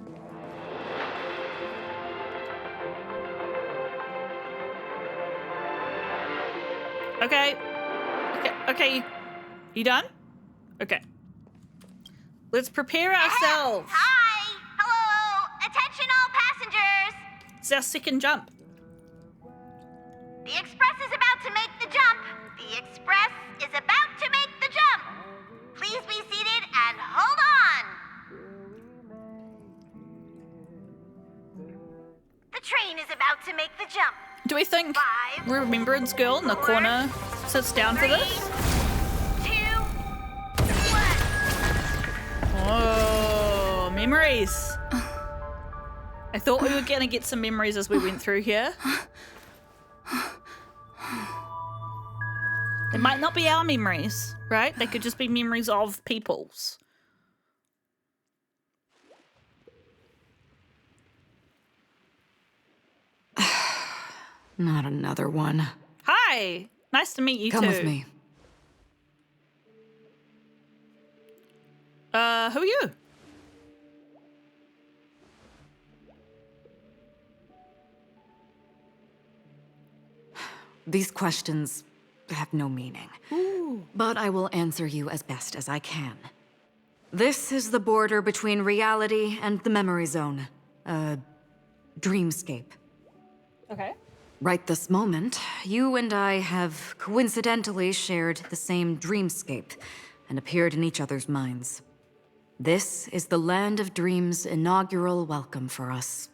Okay. Okay. You done? Okay. Let's prepare ourselves. Hi! Hello! Attention all passengers! It's our second jump. The express is about to make the jump. The express is about to make the jump. Please be seated and hold on. The train is about to make the jump. Do we think Remembrance Girl in the corner sits down for this? 2, 1. Oh, memories. I thought we were going to get some memories as we went through here. It might not be our memories, right? They could just be memories of people's. Not another one. Hi! Nice to meet you too. Come with me. Who are you? These questions have no meaning. Ooh. But I will answer you as best as I can. This is the border between reality and the memory zone. A dreamscape. Okay. Right this moment, you and I have coincidentally shared the same dreamscape and appeared in each other's minds. This is the Land of Dreams' inaugural welcome for us.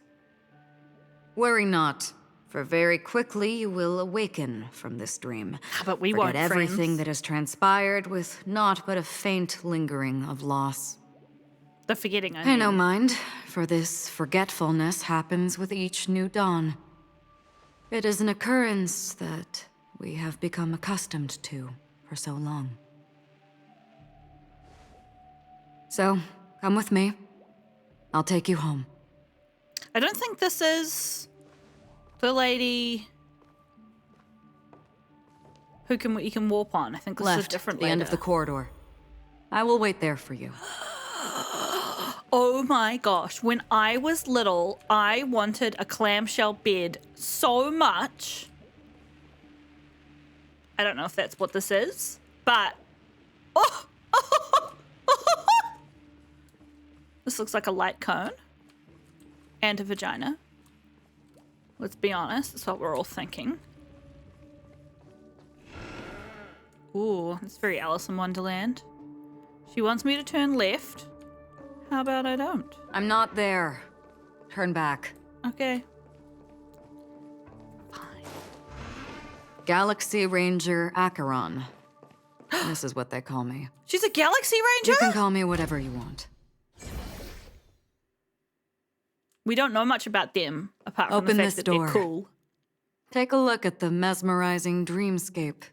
Worry not, for very quickly you will awaken from this dream. But we Forget won't, everything friends. that has transpired with naught but a faint lingering of loss. The forgetting, Pay no mind, for this forgetfulness happens with each new dawn. It is an occurrence that we have become accustomed to for so long. So, come with me. I'll take you home. I don't think this is the lady who you can warp on. I think this is a Left, different the lady. end of the corridor. I will wait there for you. Oh my gosh, when I was little, I wanted a clamshell bed so much. I don't know if that's what this is, but... Oh! This looks like a light cone. And a vagina. Let's be honest, that's what we're all thinking. Ooh, it's very Alice in Wonderland. She wants me to turn left. How about I don't? I'm not there. Turn back. Okay. Galaxy Ranger Acheron. This is what they call me. She's a Galaxy Ranger? You can call me whatever you want. We don't know much about them, apart from Open the this fact that door. they're cool. Take a look at the mesmerizing dreamscape.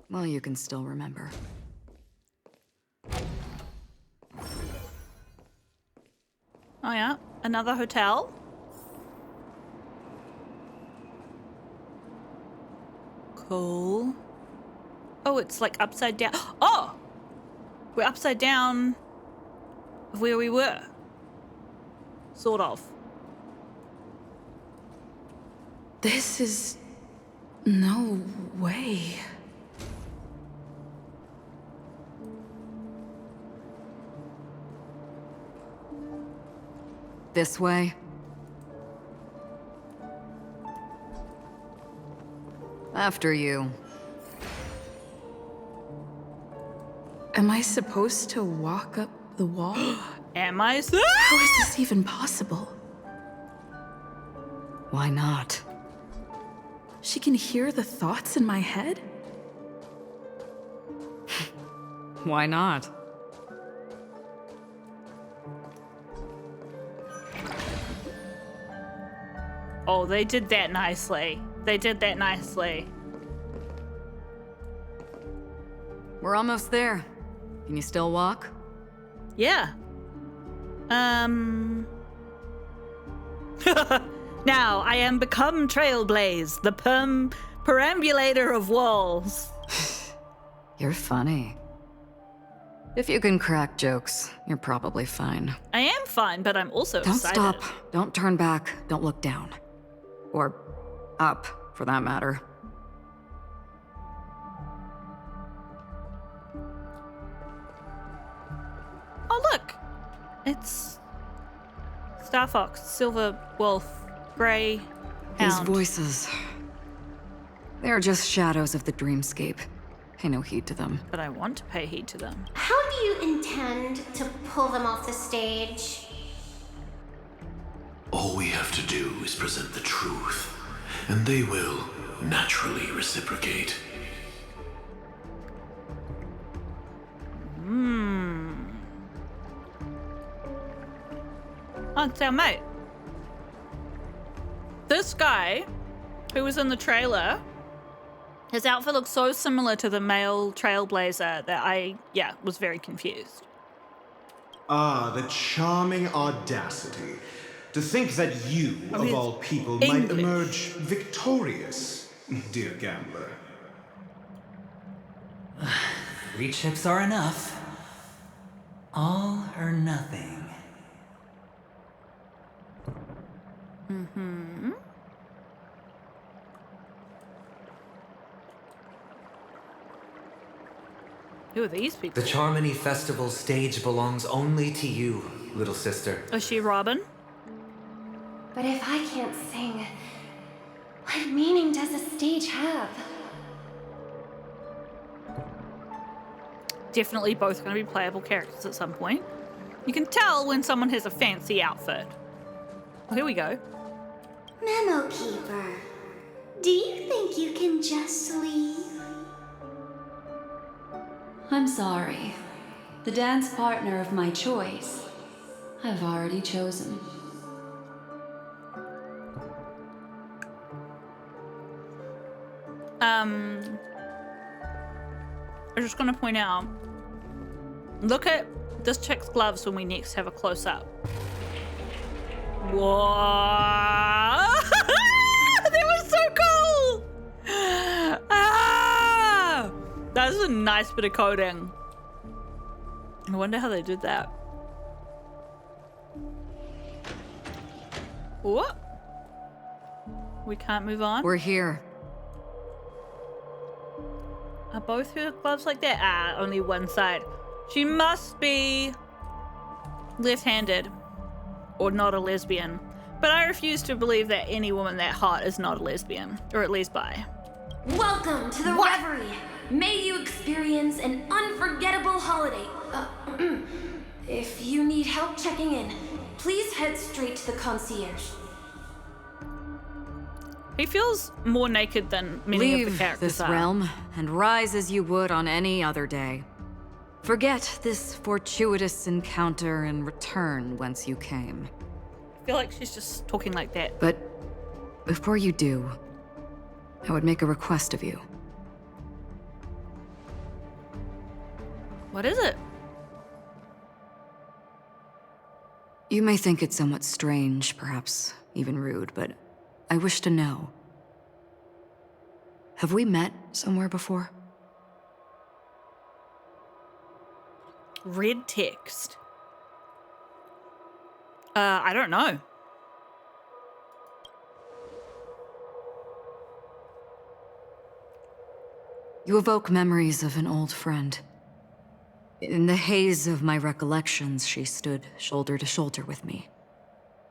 Well, you can still remember. Oh yeah, another hotel. Cool. Oh, it's like upside down. Oh! We're upside down of where we were. Sort of. This is no way. This way. After you. Am I supposed to walk up the wall? Am I? How is this even possible? Why not? She can hear the thoughts in my head? Why not? Oh, they did that nicely. They did that nicely. We're almost there. Can you still walk? Yeah. Now I am become Trailblaze, the perambulator of walls. You're funny. If you can crack jokes, you're probably fine. I am fine, but I'm also Don't excited. stop. Don't turn back. Don't look down. Or up, for that matter. Oh, look! It's Star Fox, Silver Wolf, Grey These Hound. voices. They're just shadows of the dreamscape. Pay no heed to them. But I want to pay heed to them. How do you intend to pull them off the stage? All we have to do is present the truth, and they will naturally reciprocate. Oh, it's our mate. This guy, who was in the trailer, his outfit looks so similar to the male Trailblazer that I, was very confused. Ah, the charming audacity. To think that you, of all people, might emerge victorious, dear gambler. 3 chips are enough. All or nothing. Mm-hmm. Who are these people? The Charmony Festival stage belongs only to you, little sister. Is she Robin? But if I can't sing, what meaning does a stage have? Definitely both going to be playable characters at some point. You can tell when someone has a fancy outfit. Oh, here we go. Memo Keeper, do you think you can just leave? I'm sorry. The dance partner of my choice, I've already chosen. I'm just going to point out, look at this chick's gloves when we next have a close-up. Whoa! That was so cool! Ah! That is a nice bit of coding. I wonder how they did that. What? We can't move on? We're here. Are both her gloves like that? Ah, only one side. She must be left-handed or not a lesbian. But I refuse to believe that any woman that hot is not a lesbian, or at least bi. Welcome to the Reverie. May you experience an unforgettable holiday. If you need help checking in, please head straight to the concierge. He feels more naked than many of the Leave characters this are. realm and rise as you would on any other day. Forget this fortuitous encounter and return whence you came. I feel like she's just talking like that. But before you do, I would make a request of you. What is it? You may think it somewhat strange, perhaps even rude, but I wish to know. Have we met somewhere before? Red text. I don't know. You evoke memories of an old friend. In the haze of my recollections, she stood shoulder to shoulder with me.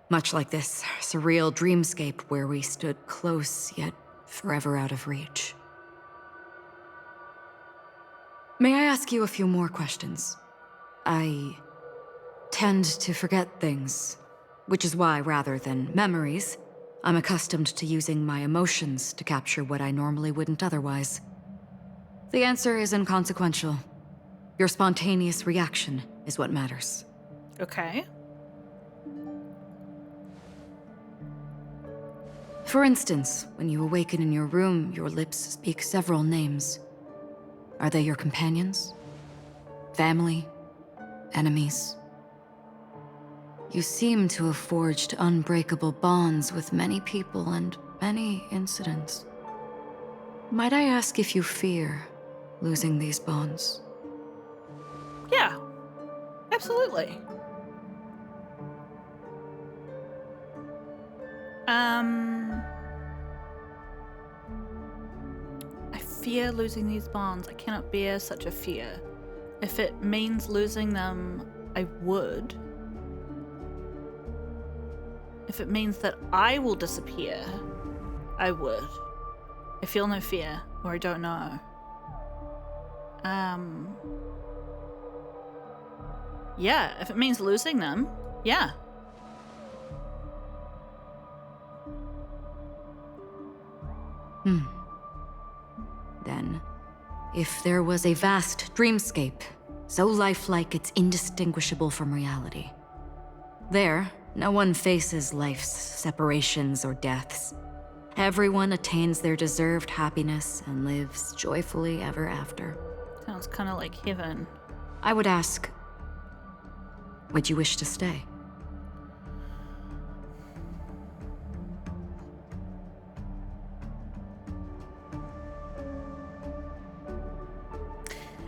Much like this surreal dreamscape where we stood close, yet forever out of reach. May I ask you a few more questions? I tend to forget things, which is why, rather than memories, I'm accustomed to using my emotions to capture what I normally wouldn't otherwise. The answer is inconsequential. Your spontaneous reaction is what matters. Okay. For instance, when you awaken in your room, your lips speak several names. Are they your companions? Family? Enemies? You seem to have forged unbreakable bonds with many people and many incidents. Might I ask if you fear losing these bonds? Yeah, absolutely. I fear losing these bonds. I cannot bear such a fear. If it means losing them, I would. If it means that I will disappear, I would. I feel no fear, or I don't know. Yeah, if it means losing them, yeah. Then, if there was a vast dreamscape, so lifelike it's indistinguishable from reality. There, no one faces life's separations or deaths. Everyone attains their deserved happiness and lives joyfully ever after. Sounds kind of like heaven. I would ask, would you wish to stay?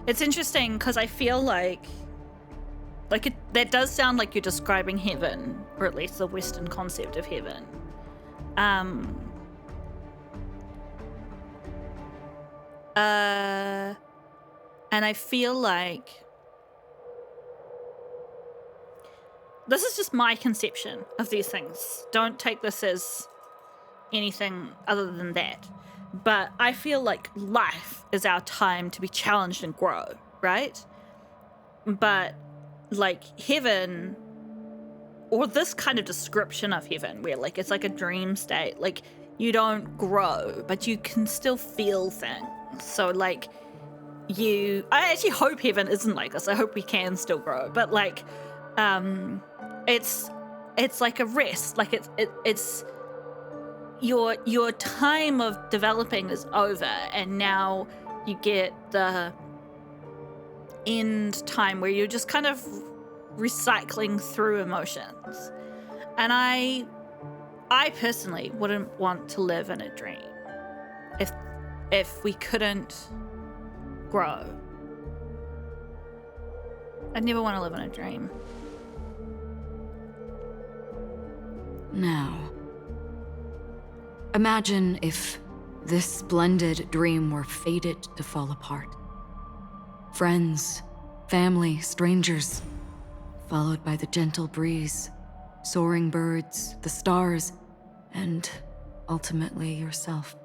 It's interesting because I feel like that does sound like you're describing heaven, or at least the Western concept of heaven. And I feel like this is just my conception of these things. Don't take this as anything other than that. But I feel like life is our time to be challenged and grow, right? But like heaven, or this kind of description of heaven, where like it's like a dream state, like you don't grow, but you can still feel things. So like I actually hope heaven isn't like this. I hope we can still grow, but like it's like a rest. Like it's your time of developing is over, and now you get the end time where you're just kind of recycling through emotions. And I personally wouldn't want to live in a dream if we couldn't grow. I'd never want to live in a dream. Now, imagine if this splendid dream were fated to fall apart. Friends, family, strangers, followed by the gentle breeze, soaring birds, the stars, and ultimately yourself.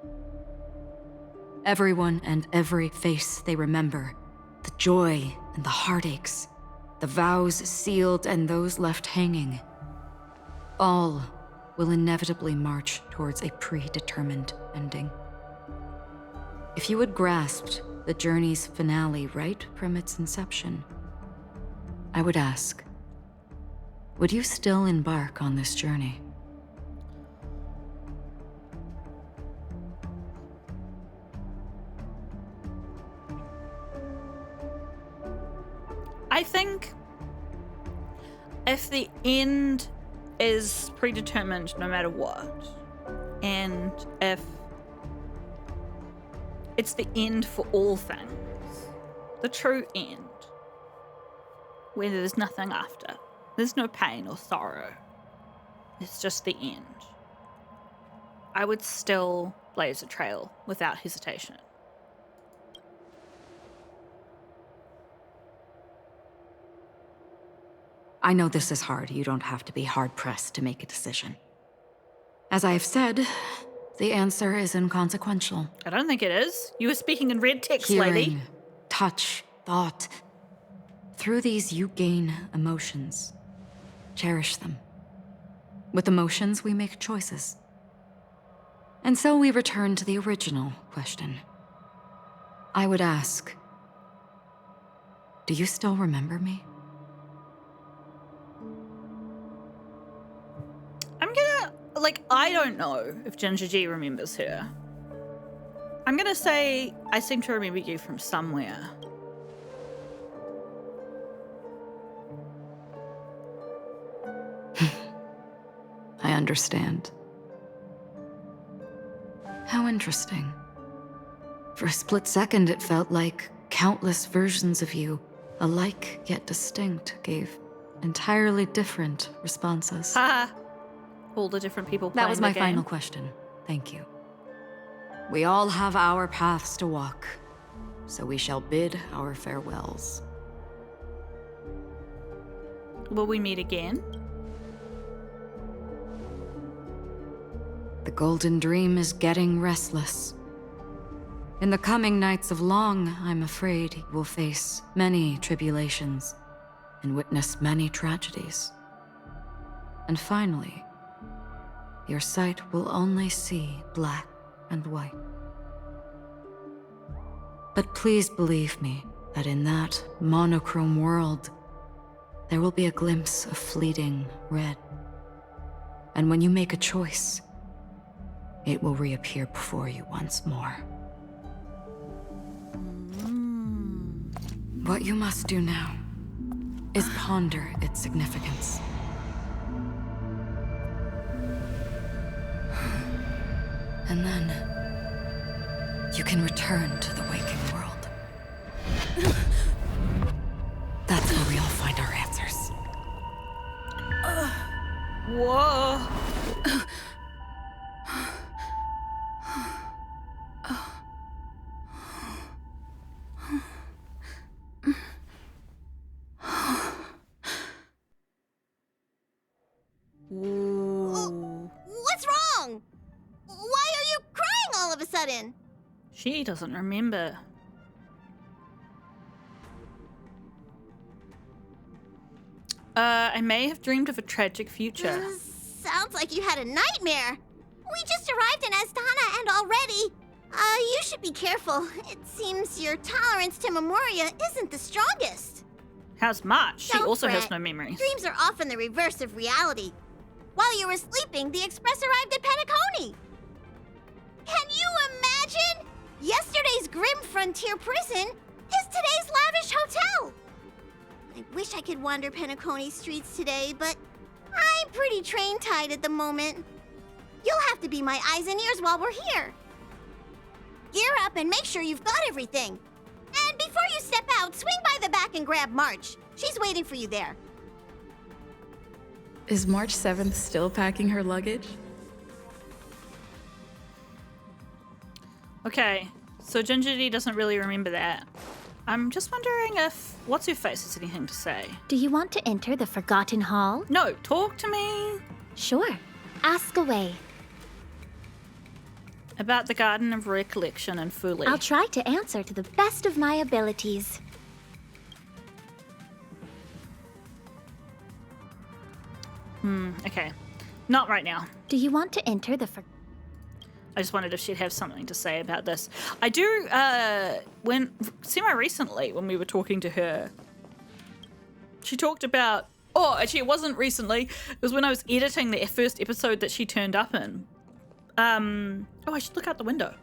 Everyone and every face they remember, the joy and the heartaches, the vows sealed and those left hanging, all will inevitably march towards a predetermined ending. If you had grasped the journey's finale right from its inception, I would ask, would you still embark on this journey? I think if the end is predetermined no matter what, and if it's the end for all things, the true end, where there's nothing after, there's no pain or sorrow, It's just the end. I would still blaze a trail without hesitation. I know this is hard. You don't have to be hard-pressed to make a decision. As I have said, the answer is inconsequential. I don't think it is. You were speaking in red text, Hearing, lady. touch, thought. Through these, you gain emotions. Cherish them. With emotions, we make choices. And so we return to the original question. I would ask, do you still remember me? I'm gonna, I don't know if Gingerji remembers her. I'm gonna say I seem to remember you from somewhere. I understand. How interesting. For a split second, it felt like countless versions of you, alike yet distinct, gave entirely different responses. Ha! All the different people playing That was my the game. final question. Thank you. We all have our paths to walk, so we shall bid our farewells. Will we meet again? The Golden Dream is getting restless. In the coming nights of Long, I'm afraid you will face many tribulations and witness many tragedies. And finally, your sight will only see black and white. But please believe me that in that monochrome world, there will be a glimpse of fleeting red. And when you make a choice, it will reappear before you once more. What you must do now is ponder its significance. And then you can return to the waking world. That's where we all find our answers. Whoa. What's wrong? Why are you crying all of a sudden? She doesn't remember. I may have dreamed of a tragic future. Sounds like you had a nightmare. We just arrived in Astana and already... you should be careful. It seems your tolerance to memoria isn't the strongest. How's March? She Don't also has fret. no memories. Dreams are often the reverse of reality. While you were sleeping, the express arrived at Penacony. Can you imagine? Yesterday's grim frontier prison is today's lavish hotel. I wish I could wander Penacony streets today, but I'm pretty train-tied at the moment. You'll have to be my eyes and ears while we're here. Gear up and make sure you've got everything. And before you step out, swing by the back and grab March. She's waiting for you there. Is March 7th still packing her luggage? Okay, so Gingerji doesn't really remember that. I'm just wondering if What's-Her-Face has anything to say. Do you want to enter the Forgotten Hall? No, talk to me. Sure. Ask away. About the Garden of Recollection and Fuli. I'll try to answer to the best of my abilities. Okay. Not right now. Do you want to enter the I just wondered if she'd have something to say about this. I do, when semi-recently, when we were talking to her, she talked about, actually it wasn't recently, it was when I was editing the first episode that she turned up in. I should look out the window.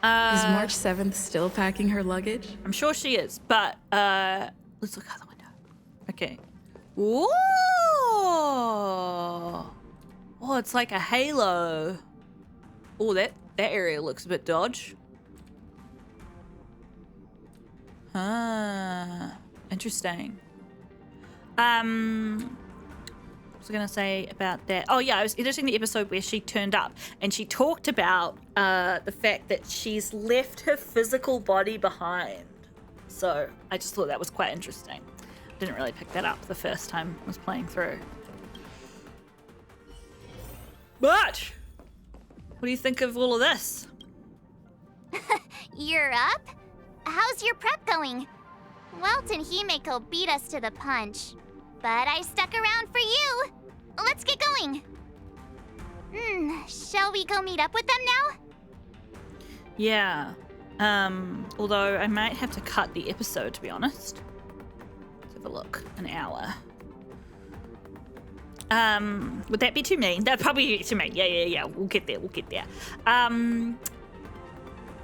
Is March 7th still packing her luggage? I'm sure she is, but let's look out the window. Okay. Whoa! Oh, it's like a halo. Oh, that area looks a bit dodge. Interesting. was I going to say about that? Oh, yeah, I was editing the episode where she turned up and she talked about the fact that she's left her physical body behind. So I just thought that was quite interesting. Didn't really pick that up the first time I was playing through. But what do you think of all of this? You're up? How's your prep going? Welt and Himeko beat us to the punch, but I stuck around for you. Let's get going. Shall we go meet up with them now? Yeah. Although I might have to cut the episode, to be honest. Let's have a look. An hour. Would that be too mean? That'd probably be too mean. Yeah. We'll get there.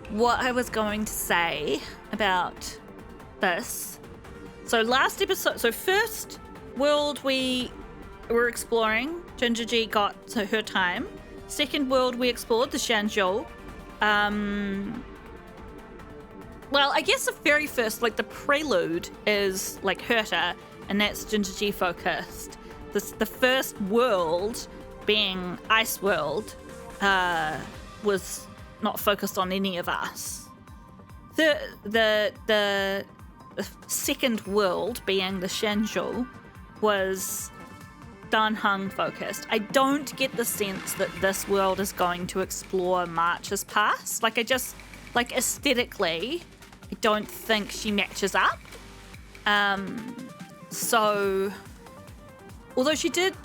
What I was going to say about this. So last episode, first world we were exploring, Gingerji got to her time. Second world we explored, the Shanzhou. Well, I guess the very first, like the prelude is like Herta, and that's Gingerji focused. The first world, being Ice World, was not focused on any of us. The second world, being the Shanzhou, was Danheng focused. I don't get the sense that this world is going to explore March's past. Like, aesthetically, I don't think she matches up. So, although she did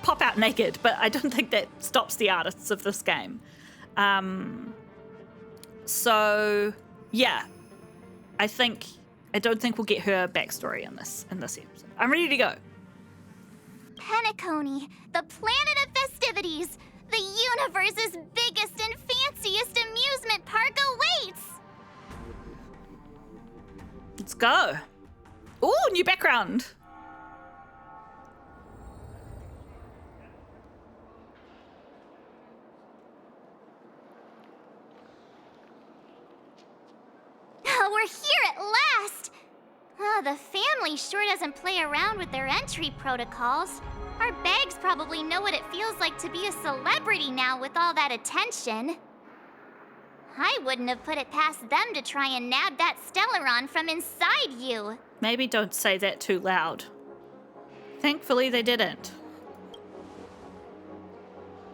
pop out naked, but I don't think that stops the artists of this game. So, yeah, I don't think we'll get her backstory in this episode. I'm ready to go. Penacony, the planet of festivities. The universe's biggest and fanciest amusement park awaits. Let's go. Ooh, new background. We're here at last! Oh, the family sure doesn't play around with their entry protocols. Our bags probably know what it feels like to be a celebrity now with all that attention. I wouldn't have put it past them to try and nab that Stellaron from inside you. Maybe don't say that too loud. Thankfully, they didn't.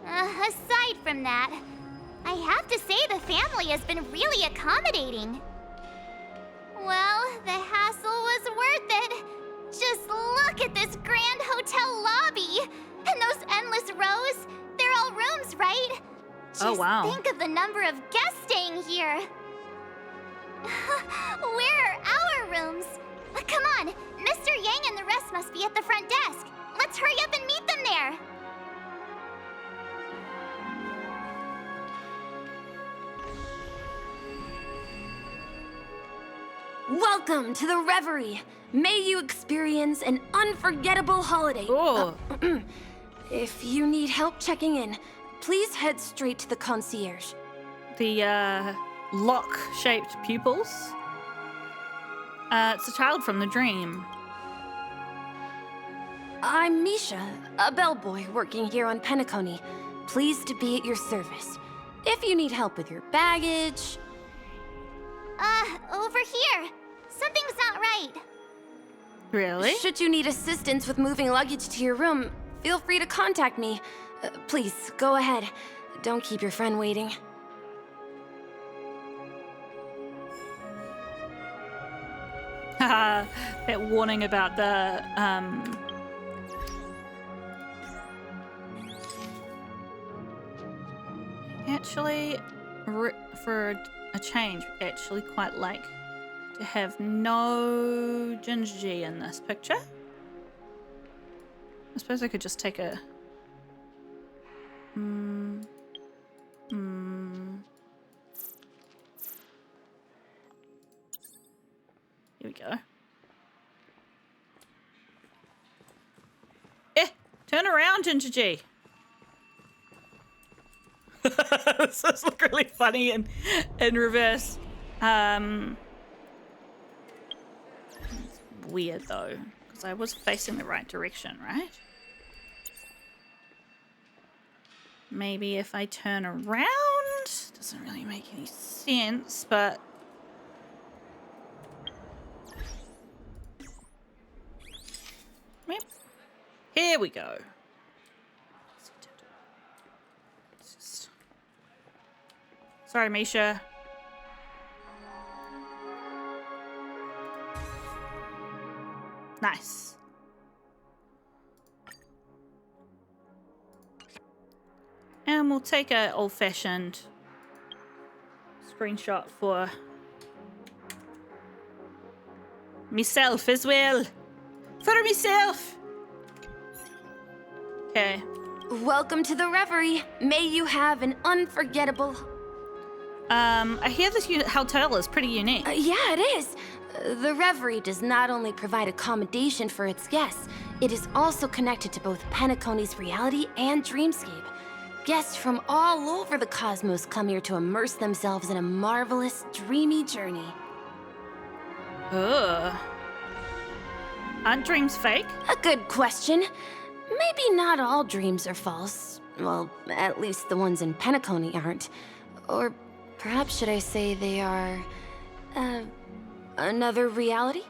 Aside from that, I have to say the family has been really accommodating. Well, the hassle was worth it. Just look at this grand hotel lobby. And those endless rows. They're all rooms, right? Just think of the number of guests staying here. Where are our rooms? Come on, Mr. Yang and the rest must be at the front desk. Let's hurry up and meet them there. Welcome to the Reverie. May you experience an unforgettable holiday. Oh. If you need help checking in, please head straight to the concierge. The lock-shaped pupils. It's a child from the dream. I'm Misha, a bellboy working here on Penacony. Pleased to be at your service. If you need help with your baggage... over here. Something's not right. Really? Should you need assistance with moving luggage to your room, feel free to contact me. Please, go ahead. Don't keep your friend waiting. Haha, that warning about the, Actually, for a change, actually quite like to have no Gingerji in this picture. I suppose I could just take a... Here we go. Turn around, Gingerji. This does look really funny in reverse. It's weird though, because I was facing the right direction, right? Maybe if I turn around? Doesn't really make any sense, but... Yep. Here we go. Sorry, Misha. Nice. And we'll take an old-fashioned screenshot for myself as well. For myself. Okay. Welcome to the Reverie. May you have an unforgettable... I hear this hotel is pretty unique. Yeah, it is. The Reverie does not only provide accommodation for its guests, it is also connected to both Penacony's reality and dreamscape. Guests from all over the cosmos come here to immerse themselves in a marvelous, dreamy journey. Ugh. Aren't dreams fake? A good question. Maybe not all dreams are false. Well, at least the ones in Penacony aren't. Or perhaps should I say they are... another reality?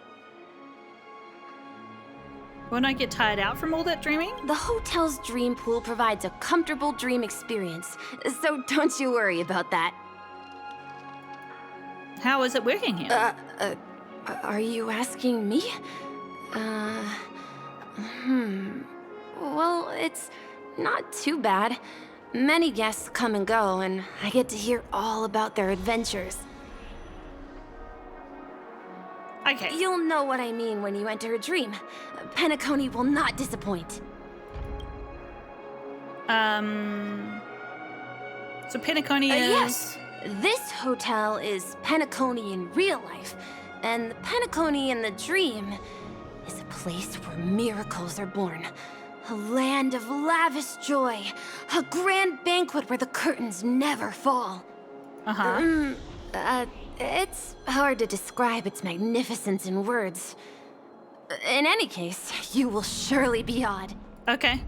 Won't I get tired out from all that dreaming? The hotel's dream pool provides a comfortable dream experience, so don't you worry about that. How is it working here? Are you asking me? Well, it's not too bad. Many guests come and go, and I get to hear all about their adventures. Okay. You'll know what I mean when you enter a dream. Penacony will not disappoint. So Penacony is... Yes! This hotel is Penacony in real life, and the Penacony in the dream is a place where miracles are born. A land of lavish joy. A grand banquet where the curtains never fall. It's hard to describe its magnificence in words. In any case, you will surely be awed. Okay.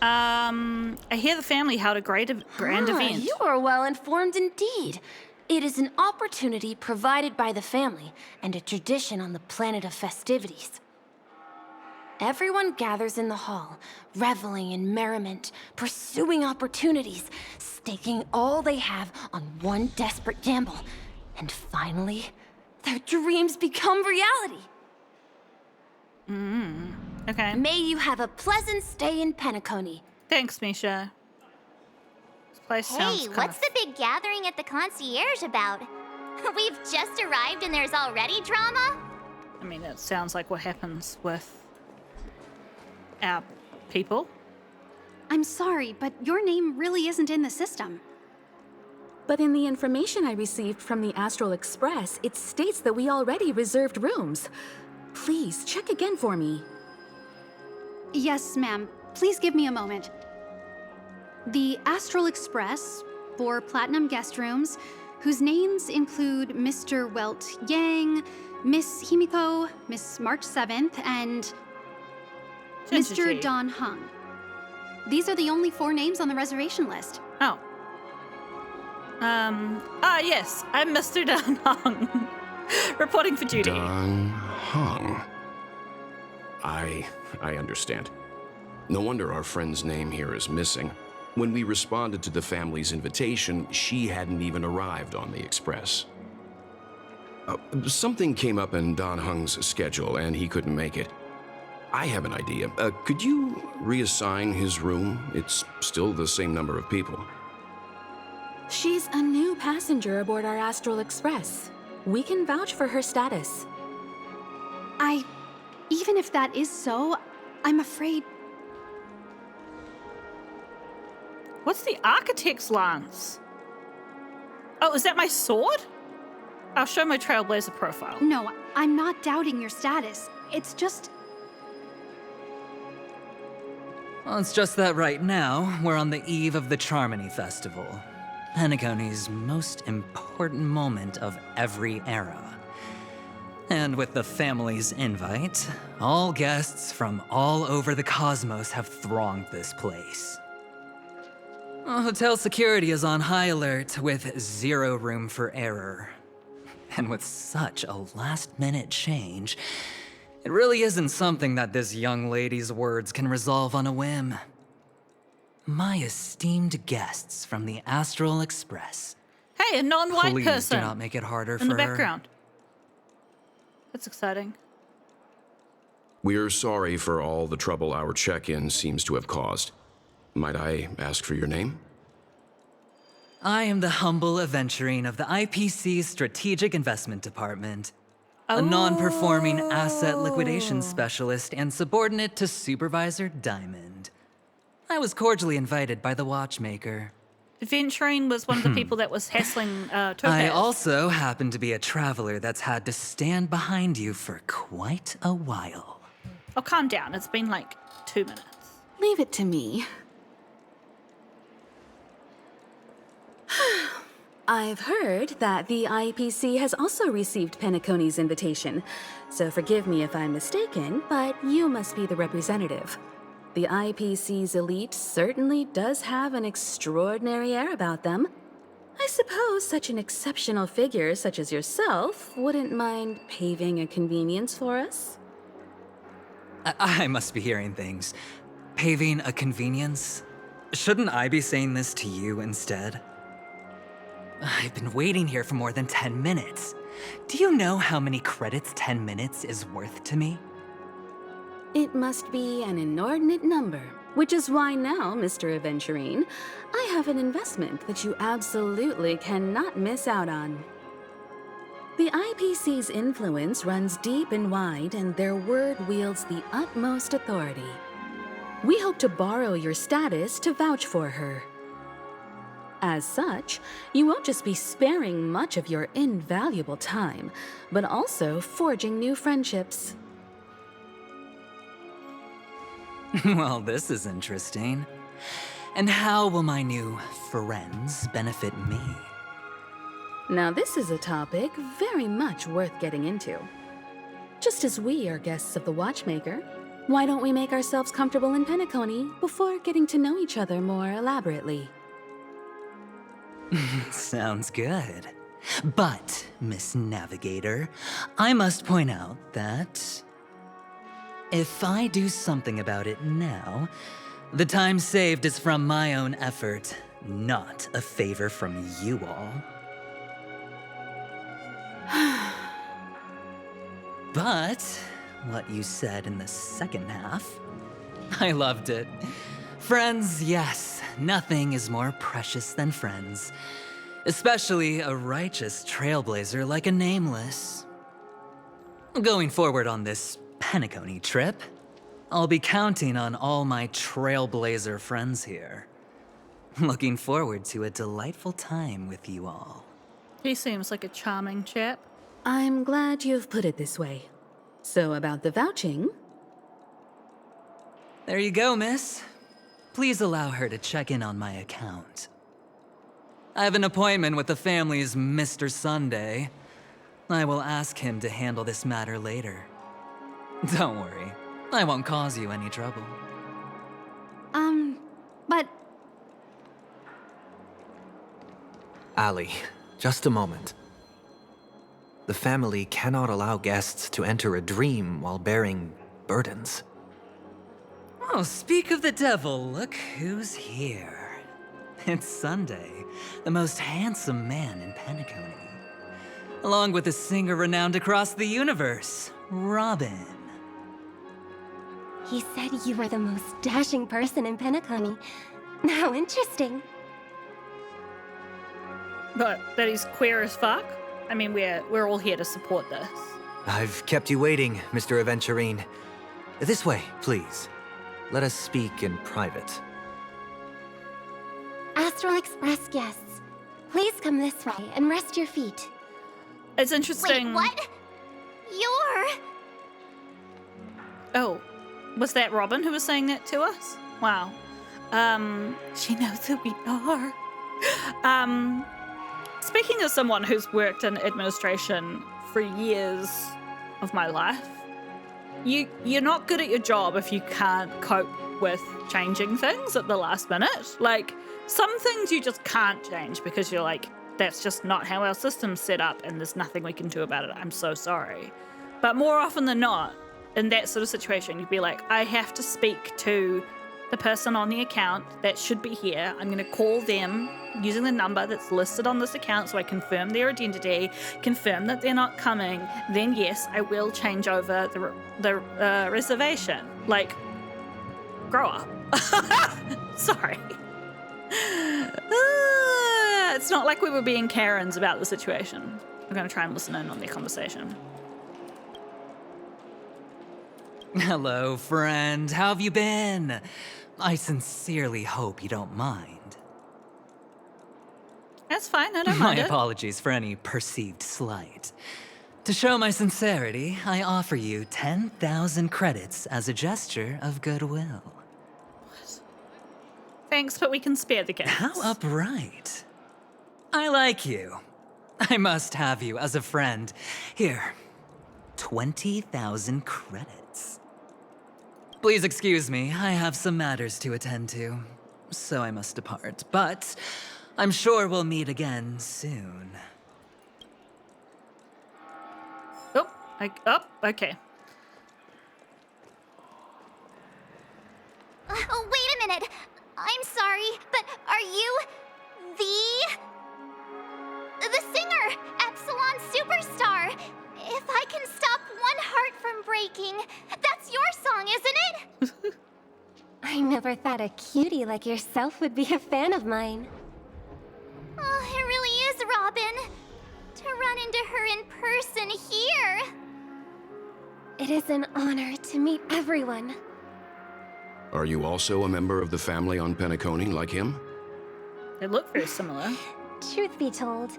I hear the family held a grand event. You are well informed indeed. It is an opportunity provided by the family and a tradition on the planet of festivities. Everyone gathers in the hall, reveling in merriment, pursuing opportunities, staking all they have on one desperate gamble. And finally, their dreams become reality. Okay. May you have a pleasant stay in Penacony. Thanks, Misha. This place sounds Hey, what's the big gathering at the concierge about? We've just arrived and there's already drama? I mean, that sounds like what happens with our people. I'm sorry, but your name really isn't in the system. But in the information I received from the Astral Express, it states that we already reserved rooms. Please, check again for me. Yes, ma'am. Please give me a moment. The Astral Express, 4 platinum guest rooms, whose names include Mr. Welt Yang, Miss Himiko, Miss March 7th, and Mr. Don Hung. These are the only 4 names on the reservation list. Oh. Yes, I'm Mr. Don Hung. Reporting for duty. Don Hung. I understand. No wonder our friend's name here is missing. When we responded to the family's invitation, she hadn't even arrived on the express. Something came up in Don Hung's schedule, and he couldn't make it. I have an idea. Could you reassign his room? It's still the same number of people. She's a new passenger aboard our Astral Express. We can vouch for her status. Even if that is so, I'm afraid... What's the architect's lance? Oh, is that my sword? I'll show my Trailblazer profile. No, I'm not doubting your status. It's just... Well, it's just that right now, we're on the eve of the Charmony Festival. Penacony's most important moment of every era. And with the family's invite, all guests from all over the cosmos have thronged this place. Hotel security is on high alert with zero room for error. And with such a last-minute change, it really isn't something that this young lady's words can resolve on a whim. My esteemed guests from the Astral Express. Hey, a non-white Please person. do not make it harder for in the her. background. That's exciting. We're sorry for all the trouble our check-in seems to have caused. Might I ask for your name? I am the humble aventurine of the IPC's Strategic Investment Department. A non-performing asset liquidation specialist and subordinate to Supervisor Diamond. I was cordially invited by the watchmaker. Venturine was one of the people that was hassling Topaz. I also happen to be a traveler that's had to stand behind you for quite a while. Oh, calm down. It's been like 2 minutes. Leave it to me. I've heard that the IPC has also received Penacony's invitation, so forgive me if I'm mistaken, but you must be the representative. The IPC's elite certainly does have an extraordinary air about them. I suppose such an exceptional figure such as yourself wouldn't mind paving a convenience for us? I must be hearing things. Paving a convenience? Shouldn't I be saying this to you instead? I've been waiting here for more than 10 minutes. Do you know how many credits 10 minutes is worth to me? It must be an inordinate number, which is why now, Mr. Aventurine, I have an investment that you absolutely cannot miss out on. The IPC's influence runs deep and wide, and their word wields the utmost authority. We hope to borrow your status to vouch for her. As such, you won't just be sparing much of your invaluable time, but also forging new friendships. Well, this is interesting. And how will my new friends benefit me? Now, this is a topic very much worth getting into. Just as we are guests of the Watchmaker, why don't we make ourselves comfortable in Penacony before getting to know each other more elaborately? Sounds good. But, Miss Navigator, I must point out that if I do something about it now, the time saved is from my own effort, not a favor from you all. But what you said in the second half, I loved it. Friends, yes, nothing is more precious than friends. Especially a righteous trailblazer like a Nameless. Going forward on this Penacony trip, I'll be counting on all my trailblazer friends here. Looking forward to a delightful time with you all. He seems like a charming chap. I'm glad you've put it this way. So about the vouching... There you go, miss. Please allow her to check in on my account. I have an appointment with the family's Mr. Sunday. I will ask him to handle this matter later. Don't worry, I won't cause you any trouble. But... Ali, just a moment. The family cannot allow guests to enter a dream while bearing burdens. Oh, speak of the devil, look who's here. It's Sunday, the most handsome man in Penacony. Along with a singer renowned across the universe, Robin. He said you were the most dashing person in Penacony. How interesting. But that he's queer as fuck? I mean, we're all here to support this. I've kept you waiting, Mr. Aventurine. This way, please. Let us speak in private. Astral Express guests, please come this way and rest your feet. It's interesting. Wait, what? You're... Oh, was that Robin who was saying that to us? Wow. She knows who we are. Speaking of someone who's worked in administration for years of my life, you're not good at your job if you can't cope with changing things at the last minute. Like, Some things you just can't change because you're like, that's just not how our system's set up and there's nothing we can do about it. I'm so sorry. But more often than not, in that sort of situation, you'd be like, I have to speak to the person on the account that should be here. I'm going to call them using the number that's listed on this account so I confirm their identity, confirm that they're not coming. Then, yes, I will change over the reservation. Like, grow up. Sorry. It's not like we were being Karens about the situation. I'm going to try and listen in on their conversation. Hello, friend. How have you been? I sincerely hope you don't mind. That's fine, I don't My mind it. apologies for any perceived slight. To show my sincerity, I offer you 10,000 credits as a gesture of goodwill. Thanks, but we can spare the gifts. How upright. I like you. I must have you as a friend. Here, 20,000 credits. Please excuse me, I have some matters to attend to, so I must depart. But I'm sure we'll meet again soon. Okay. Oh, wait a minute. I'm sorry, but are you the singer, Epsilon Superstar? If I can stop one heart from breaking, that's your song, isn't it? I never thought a cutie like yourself would be a fan of mine. Oh, it really is, Robin. To run into her in person here. It is an honor to meet everyone. Are you also a member of the family on Penacony like him? They look very similar. Truth be told,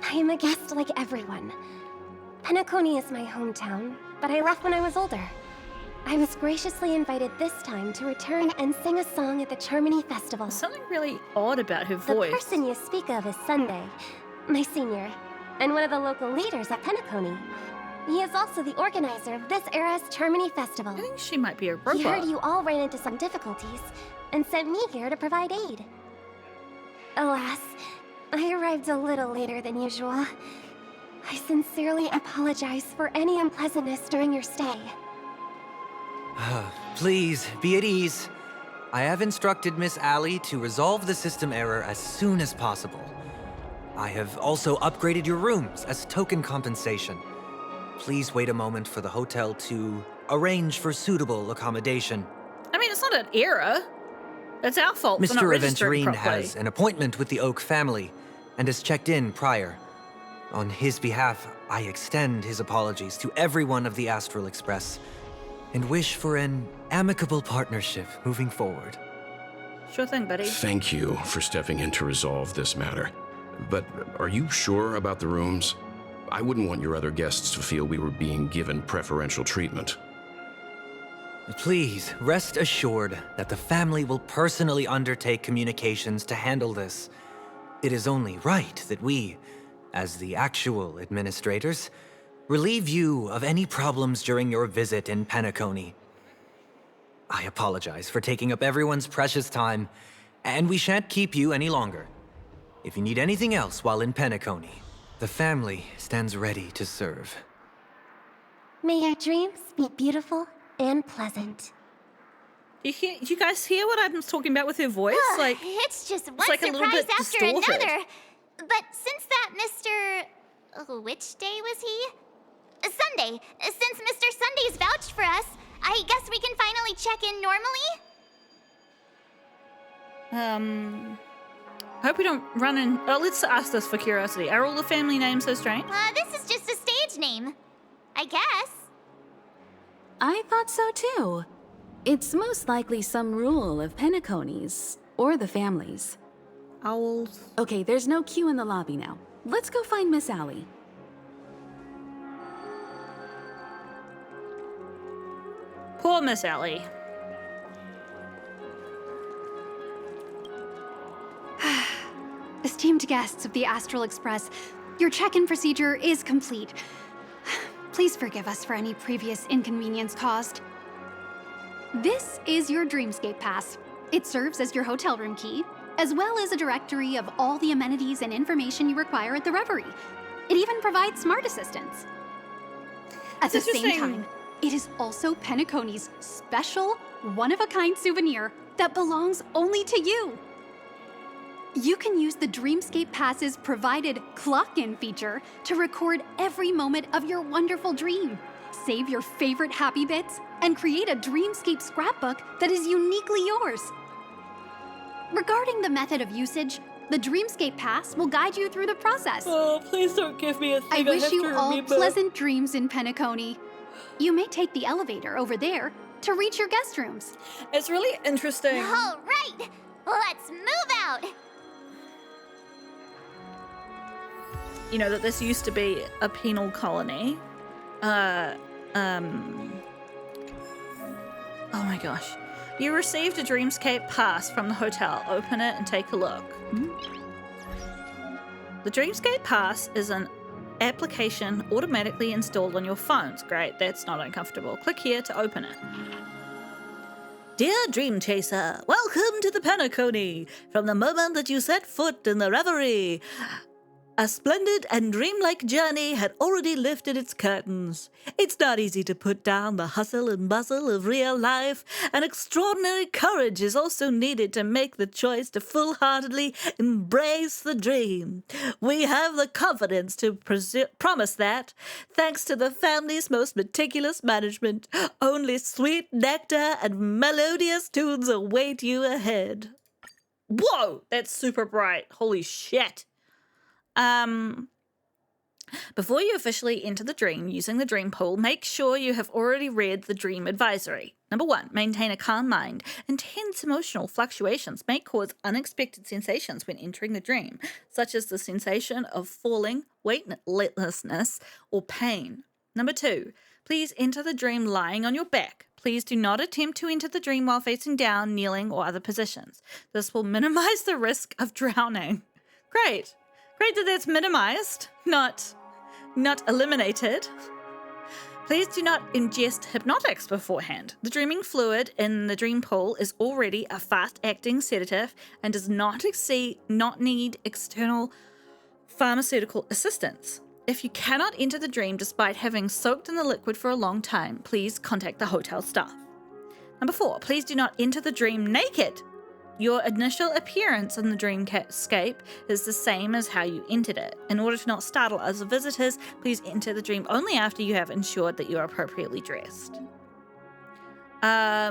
I am a guest like everyone. Penacony is my hometown, but I left when I was older. I was graciously invited this time to return and sing a song at the Charmony Festival. There's something really odd about her voice. The person you speak of is Sunday, my senior, and one of the local leaders at Penacony. He is also the organizer of this era's Charmony Festival. I think she might be a robot. He heard you all ran into some difficulties and sent me here to provide aid. Alas, I arrived a little later than usual. I sincerely apologize for any unpleasantness during your stay. Please, be at ease. I have instructed Miss Allie to resolve the system error as soon as possible. I have also upgraded your rooms as token compensation. Please wait a moment for the hotel to arrange for suitable accommodation. I mean, it's not an error. It's our fault for not Mr. registering Aventurine properly. has an appointment with the Oak family and has checked in prior. On his behalf, I extend his apologies to everyone of the Astral Express and wish for an amicable partnership moving forward. Sure thing, buddy. Thank you for stepping in to resolve this matter. But are you sure about the rooms? I wouldn't want your other guests to feel we were being given preferential treatment. Please, rest assured that the family will personally undertake communications to handle this. It is only right that we, as the actual administrators, relieve you of any problems during your visit in Penacony. I apologize for taking up everyone's precious time, and we shan't keep you any longer. If you need anything else while in Penacony, the family stands ready to serve. May your dreams be beautiful and pleasant. You guys hear what I'm talking about with her voice? Like, it's just one like a little surprise bit after distorted. another. But since that Mr. Which day was he? Sunday. Since Mr. Sunday's vouched for us, I guess we can finally check in normally? Hope we don't run in... Oh, let's ask this for curiosity. Are all the family names so strange? This is just a stage name. I guess. I thought so too. It's most likely some rule of Penacony's, or the family's. Owls. Okay, there's no queue in the lobby now. Let's go find Miss Allie. Poor Miss Allie. Esteemed guests of the Astral Express, your check-in procedure is complete. Please forgive us for any previous inconvenience caused. This is your Dreamscape Pass. It serves as your hotel room key, as well as a directory of all the amenities and information you require at the Reverie. It even provides smart assistants. At the same time, it is also Penacony's special, one-of-a-kind souvenir that belongs only to you. You can use the Dreamscape Pass's provided clock-in feature to record every moment of your wonderful dream, save your favorite happy bits, and create a Dreamscape scrapbook that is uniquely yours. Regarding the method of usage, the Dreamscape Pass will guide you through the process. Oh, please don't give me a thing I wish have you to all remember. pleasant dreams in Penacony. You may take the elevator over there to reach your guest rooms. It's really interesting. All right, let's move out. You know that this used to be a penal colony. Oh my gosh. You received a Dreamscape Pass from the hotel. Open it and take a look. The Dreamscape Pass is an application automatically installed on your phones. Great, that's not uncomfortable. Click here to open it. Dear Dream Chaser, welcome to the Penacony. From the moment that you set foot in the Reverie, a splendid and dreamlike journey had already lifted its curtains. It's not easy to put down the hustle and bustle of real life, and extraordinary courage is also needed to make the choice to full-heartedly embrace the dream. We have the confidence to promise that, thanks to the family's most meticulous management, only sweet nectar and melodious tunes await you ahead. Whoa, that's super bright. Holy shit. Before you officially enter the dream using the dream pool, make sure you have already read the dream advisory. Number 1, maintain a calm mind. Intense emotional fluctuations may cause unexpected sensations when entering the dream, such as the sensation of falling, weightlessness, or pain. Number 2, please enter the dream lying on your back. Please do not attempt to enter the dream while facing down, kneeling, or other positions. This will minimize the risk of drowning. Great. Great that that's minimized, not eliminated. Please do not ingest hypnotics beforehand. The dreaming fluid in the dream pool is already a fast-acting sedative and does not need external pharmaceutical assistance. If you cannot enter the dream despite having soaked in the liquid for a long time, please contact the hotel staff. Number 4, please do not enter the dream naked. Your initial appearance in the dreamscape is the same as how you entered it. In order to not startle other visitors, please enter the dream only after you have ensured that you are appropriately dressed.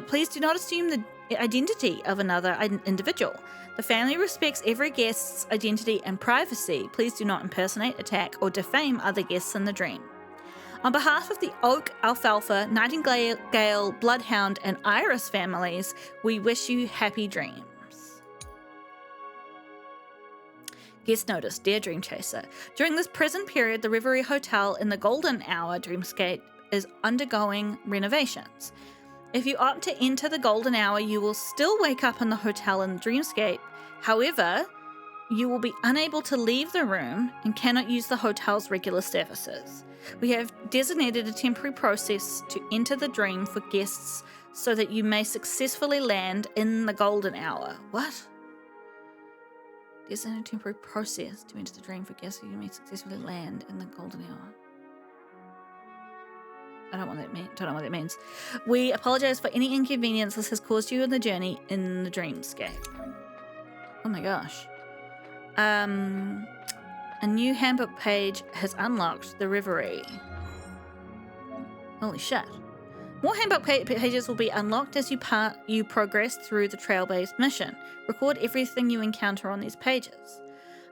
Please do not assume the identity of another individual. The family respects every guest's identity and privacy. Please do not impersonate, attack, or defame other guests in the dream. On behalf of the Oak, Alfalfa, Nightingale, Bloodhound, and Iris families, we wish you happy dreams. Guest notice, dear Dream Chaser. During this present period, the Reverie Hotel in the Golden Hour Dreamscape is undergoing renovations. If you opt to enter the Golden Hour, you will still wake up in the hotel in the Dreamscape. However, you will be unable to leave the room and cannot use the hotel's regular services. We have designated a temporary process to enter the dream for guests so that you may successfully land in the Golden Hour. What? There's a temporary process to enter the dream for guests so you may successfully land in the Golden Hour. I don't know what that means. We apologize for any inconvenience this has caused you in the journey in the dreamscape. Oh my gosh. A new handbook page has unlocked the Reverie. Holy shit. More handbook pages will be unlocked as you progress through the trail-based mission. Record everything you encounter on these pages.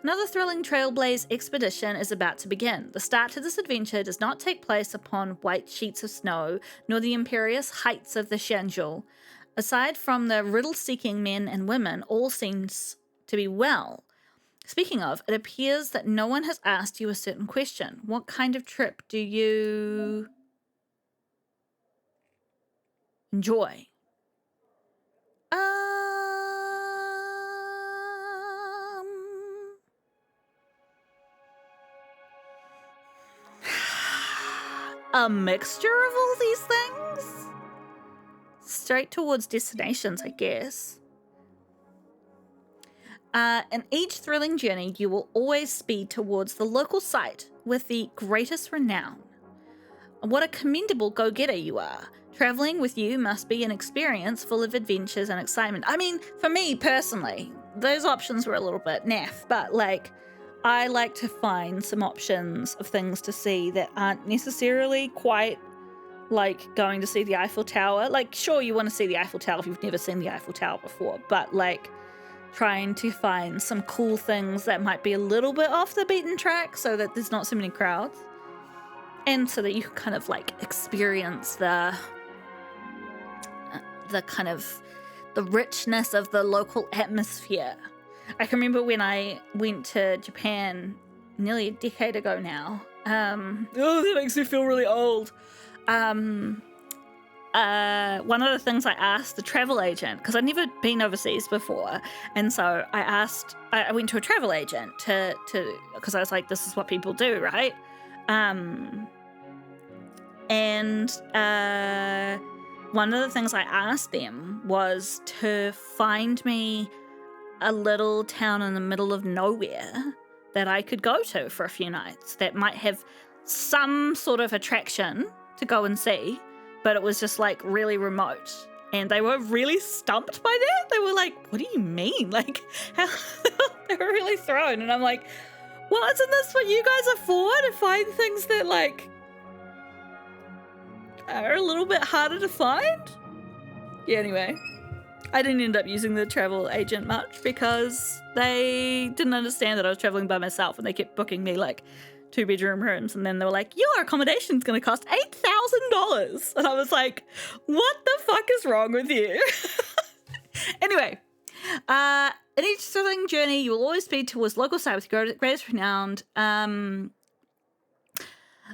Another thrilling Trailblaze expedition is about to begin. The start to this adventure does not take place upon white sheets of snow, nor the imperious heights of the Gingerji. Aside from the riddle-seeking men and women, all seems to be well. Speaking of, it appears that no one has asked you a certain question. What kind of trip do you enjoy? A mixture of all these things? Straight towards destinations, I guess. In each thrilling journey, you will always speed towards the local site with the greatest renown. What a commendable go-getter you are. Traveling with you must be an experience full of adventures and excitement. I mean, for me personally, those options were a little bit naff, but like, I like to find some options of things to see that aren't necessarily quite like going to see the Eiffel Tower. Like, sure, you want to see the Eiffel Tower if you've never seen the Eiffel Tower before, but like trying to find some cool things that might be a little bit off the beaten track so that there's not so many crowds. And so that you can kind of like experience the kind of the richness of the local atmosphere. I can remember when I went to Japan nearly a decade ago now. That makes me feel really old. One of the things I asked the travel agent, because I'd never been overseas before, and so I went to a travel agent because I was like, this is what people do, right? One of the things I asked them was to find me a little town in the middle of nowhere that I could go to for a few nights that might have some sort of attraction to go and see, but it was just like really remote. And they were really stumped by that. They were like, what do you mean? Like, how? They were really thrown. And I'm like, well, isn't this what you guys are for? To find things that like are a little bit harder to find? Yeah, anyway. I didn't end up using the travel agent much because they didn't understand that I was traveling by myself, and they kept booking me like 2-bedroom rooms, and then they were like, your accommodation's gonna cost $8,000. And I was like, what the fuck is wrong with you? Anyway, in each thrilling journey, you will always speed towards local site with greatest renown.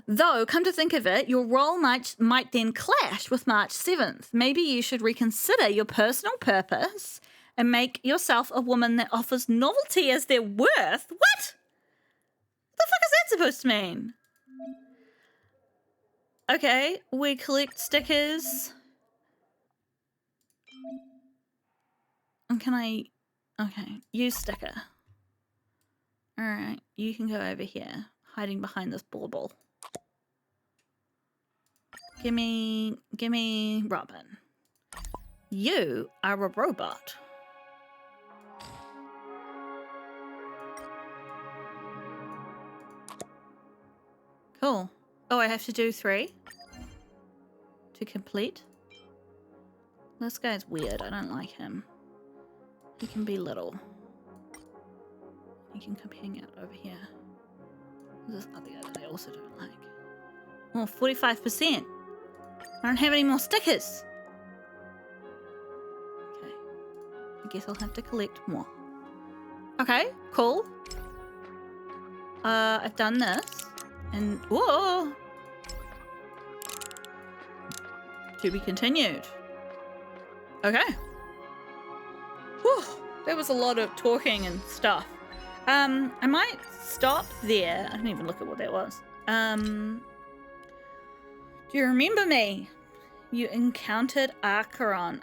Though, come to think of it, your role might then clash with March 7th. Maybe you should reconsider your personal purpose and make yourself a woman that offers novelty as their worth. What? What the fuck is that supposed to mean? Okay, we collect stickers. And can I... Okay, use sticker. Alright, you can go over here, hiding behind this bauble. Gimme Robin. You are a robot. Cool. Oh, I have to do 3 to complete. This guy's weird. I don't like him. He can be little. He can come hang out over here. There's this other guy that I also don't like. Oh, 45%. I don't have any more stickers. Okay. I guess I'll have to collect more. Okay, cool. I've done this. And, whoa! To be continued. Okay. Whew, there was a lot of talking and stuff. I might stop there. I didn't even look at what that was. Do you remember me? You encountered Acheron.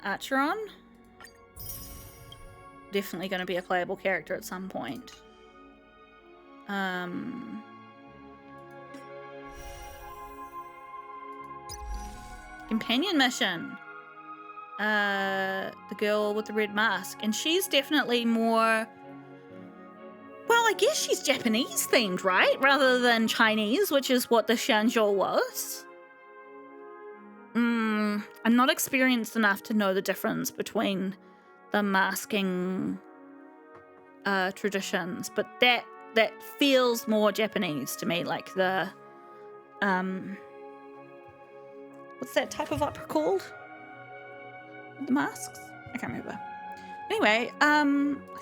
Definitely going to be a playable character at some point. Companion mission. The girl with the red mask. And she's definitely more... Well, I guess she's Japanese themed, right? Rather than Chinese, which is what the Xianzhou was. I'm not experienced enough to know the difference between the masking traditions, but that feels more Japanese to me, like the what's that type of opera called? The masks? I can't remember. Anyway, I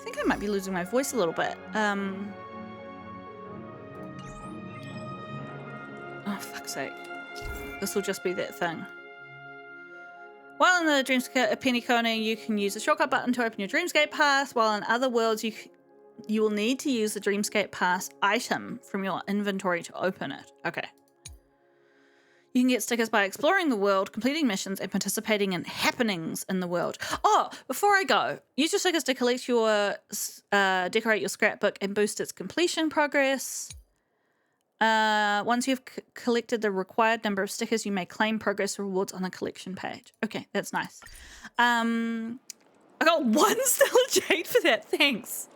think I might be losing my voice a little bit. Oh, fuck's sake. This will just be that thing. While in the Dreamscape Penacony, you can use the shortcut button to open your Dreamscape Pass, while in other worlds, you will need to use the Dreamscape Pass item from your inventory to open it. Okay. You can get stickers by exploring the world, completing missions, and participating in happenings in the world. Oh, before I go, use your stickers to collect your, decorate your scrapbook and boost its completion progress. Once you've collected the required number of stickers, you may claim progress rewards on the collection page. Okay, that's nice. I got 1 stellar jade for that. Thanks.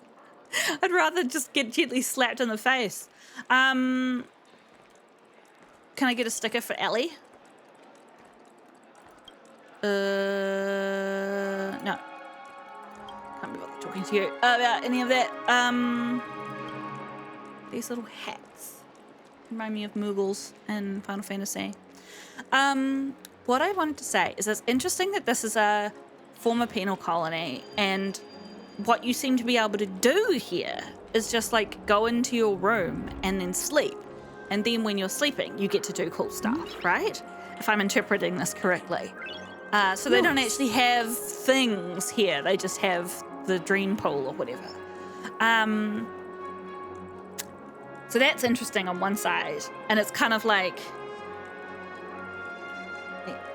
I'd rather just get gently slapped in the face. Can I get a sticker for Ellie? No. Can't be bothered talking to you about any of that. These little hats remind me of Moogles in Final Fantasy. What I wanted to say is it's interesting that this is a former penal colony, and what you seem to be able to do here is just like go into your room and then sleep. And then when you're sleeping, you get to do cool stuff, right? If I'm interpreting this correctly. So they don't actually have things here. They just have the dream pool or whatever. So that's interesting on one side. And it's kind of like,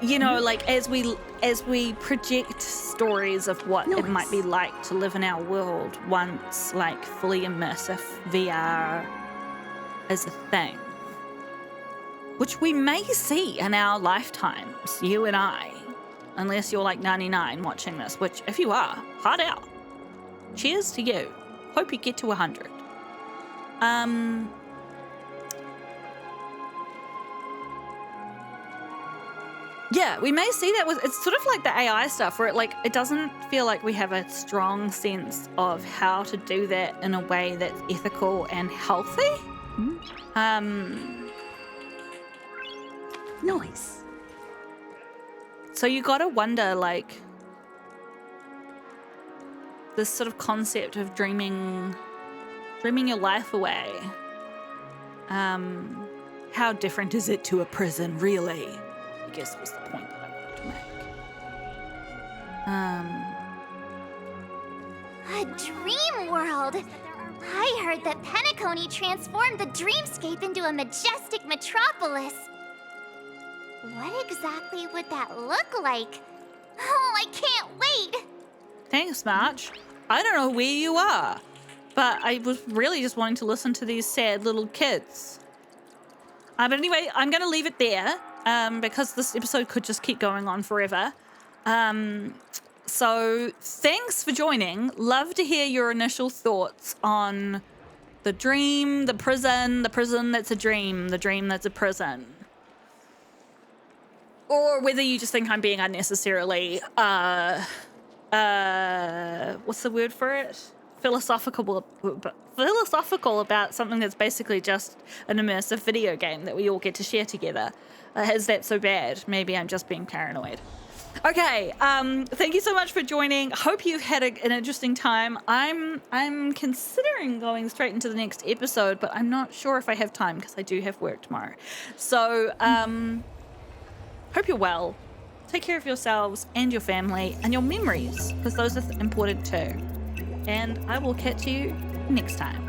you know, like as we project stories of what it might be like to live in our world once like fully immersive VR is a thing. Which we may see in our lifetimes, you and I, unless you're like 99 watching this, which if you are, hard out. Cheers to you. Hope you get to 100. Yeah, we may see that with, it's sort of like the AI stuff where it doesn't feel like we have a strong sense of how to do that in a way that's ethical and healthy. Nice. So you gotta wonder, like, this sort of concept of dreaming your life away. How different is it to a prison, really? I guess was the point that I wanted to make. A dream world! I heard that Penacony transformed the dreamscape into a majestic metropolis. What exactly would that look like? Oh, I can't wait! Thanks, March. I don't know where you are, but I was really just wanting to listen to these sad little kids. But anyway, I'm going to leave it there because this episode could just keep going on forever. So thanks for joining. Love to hear your initial thoughts on the dream, the prison that's a dream, the dream that's a prison. Or whether you just think I'm being unnecessarily, what's the word for it? Philosophical about something that's basically just an immersive video game that we all get to share together. Is that so bad? Maybe I'm just being paranoid. Okay, thank you so much for joining. Hope you've had an interesting time. I'm considering going straight into the next episode, but I'm not sure if I have time because I do have work tomorrow. So, hope you're well. Take care of yourselves and your family and your memories, because those are important too. And I will catch you next time.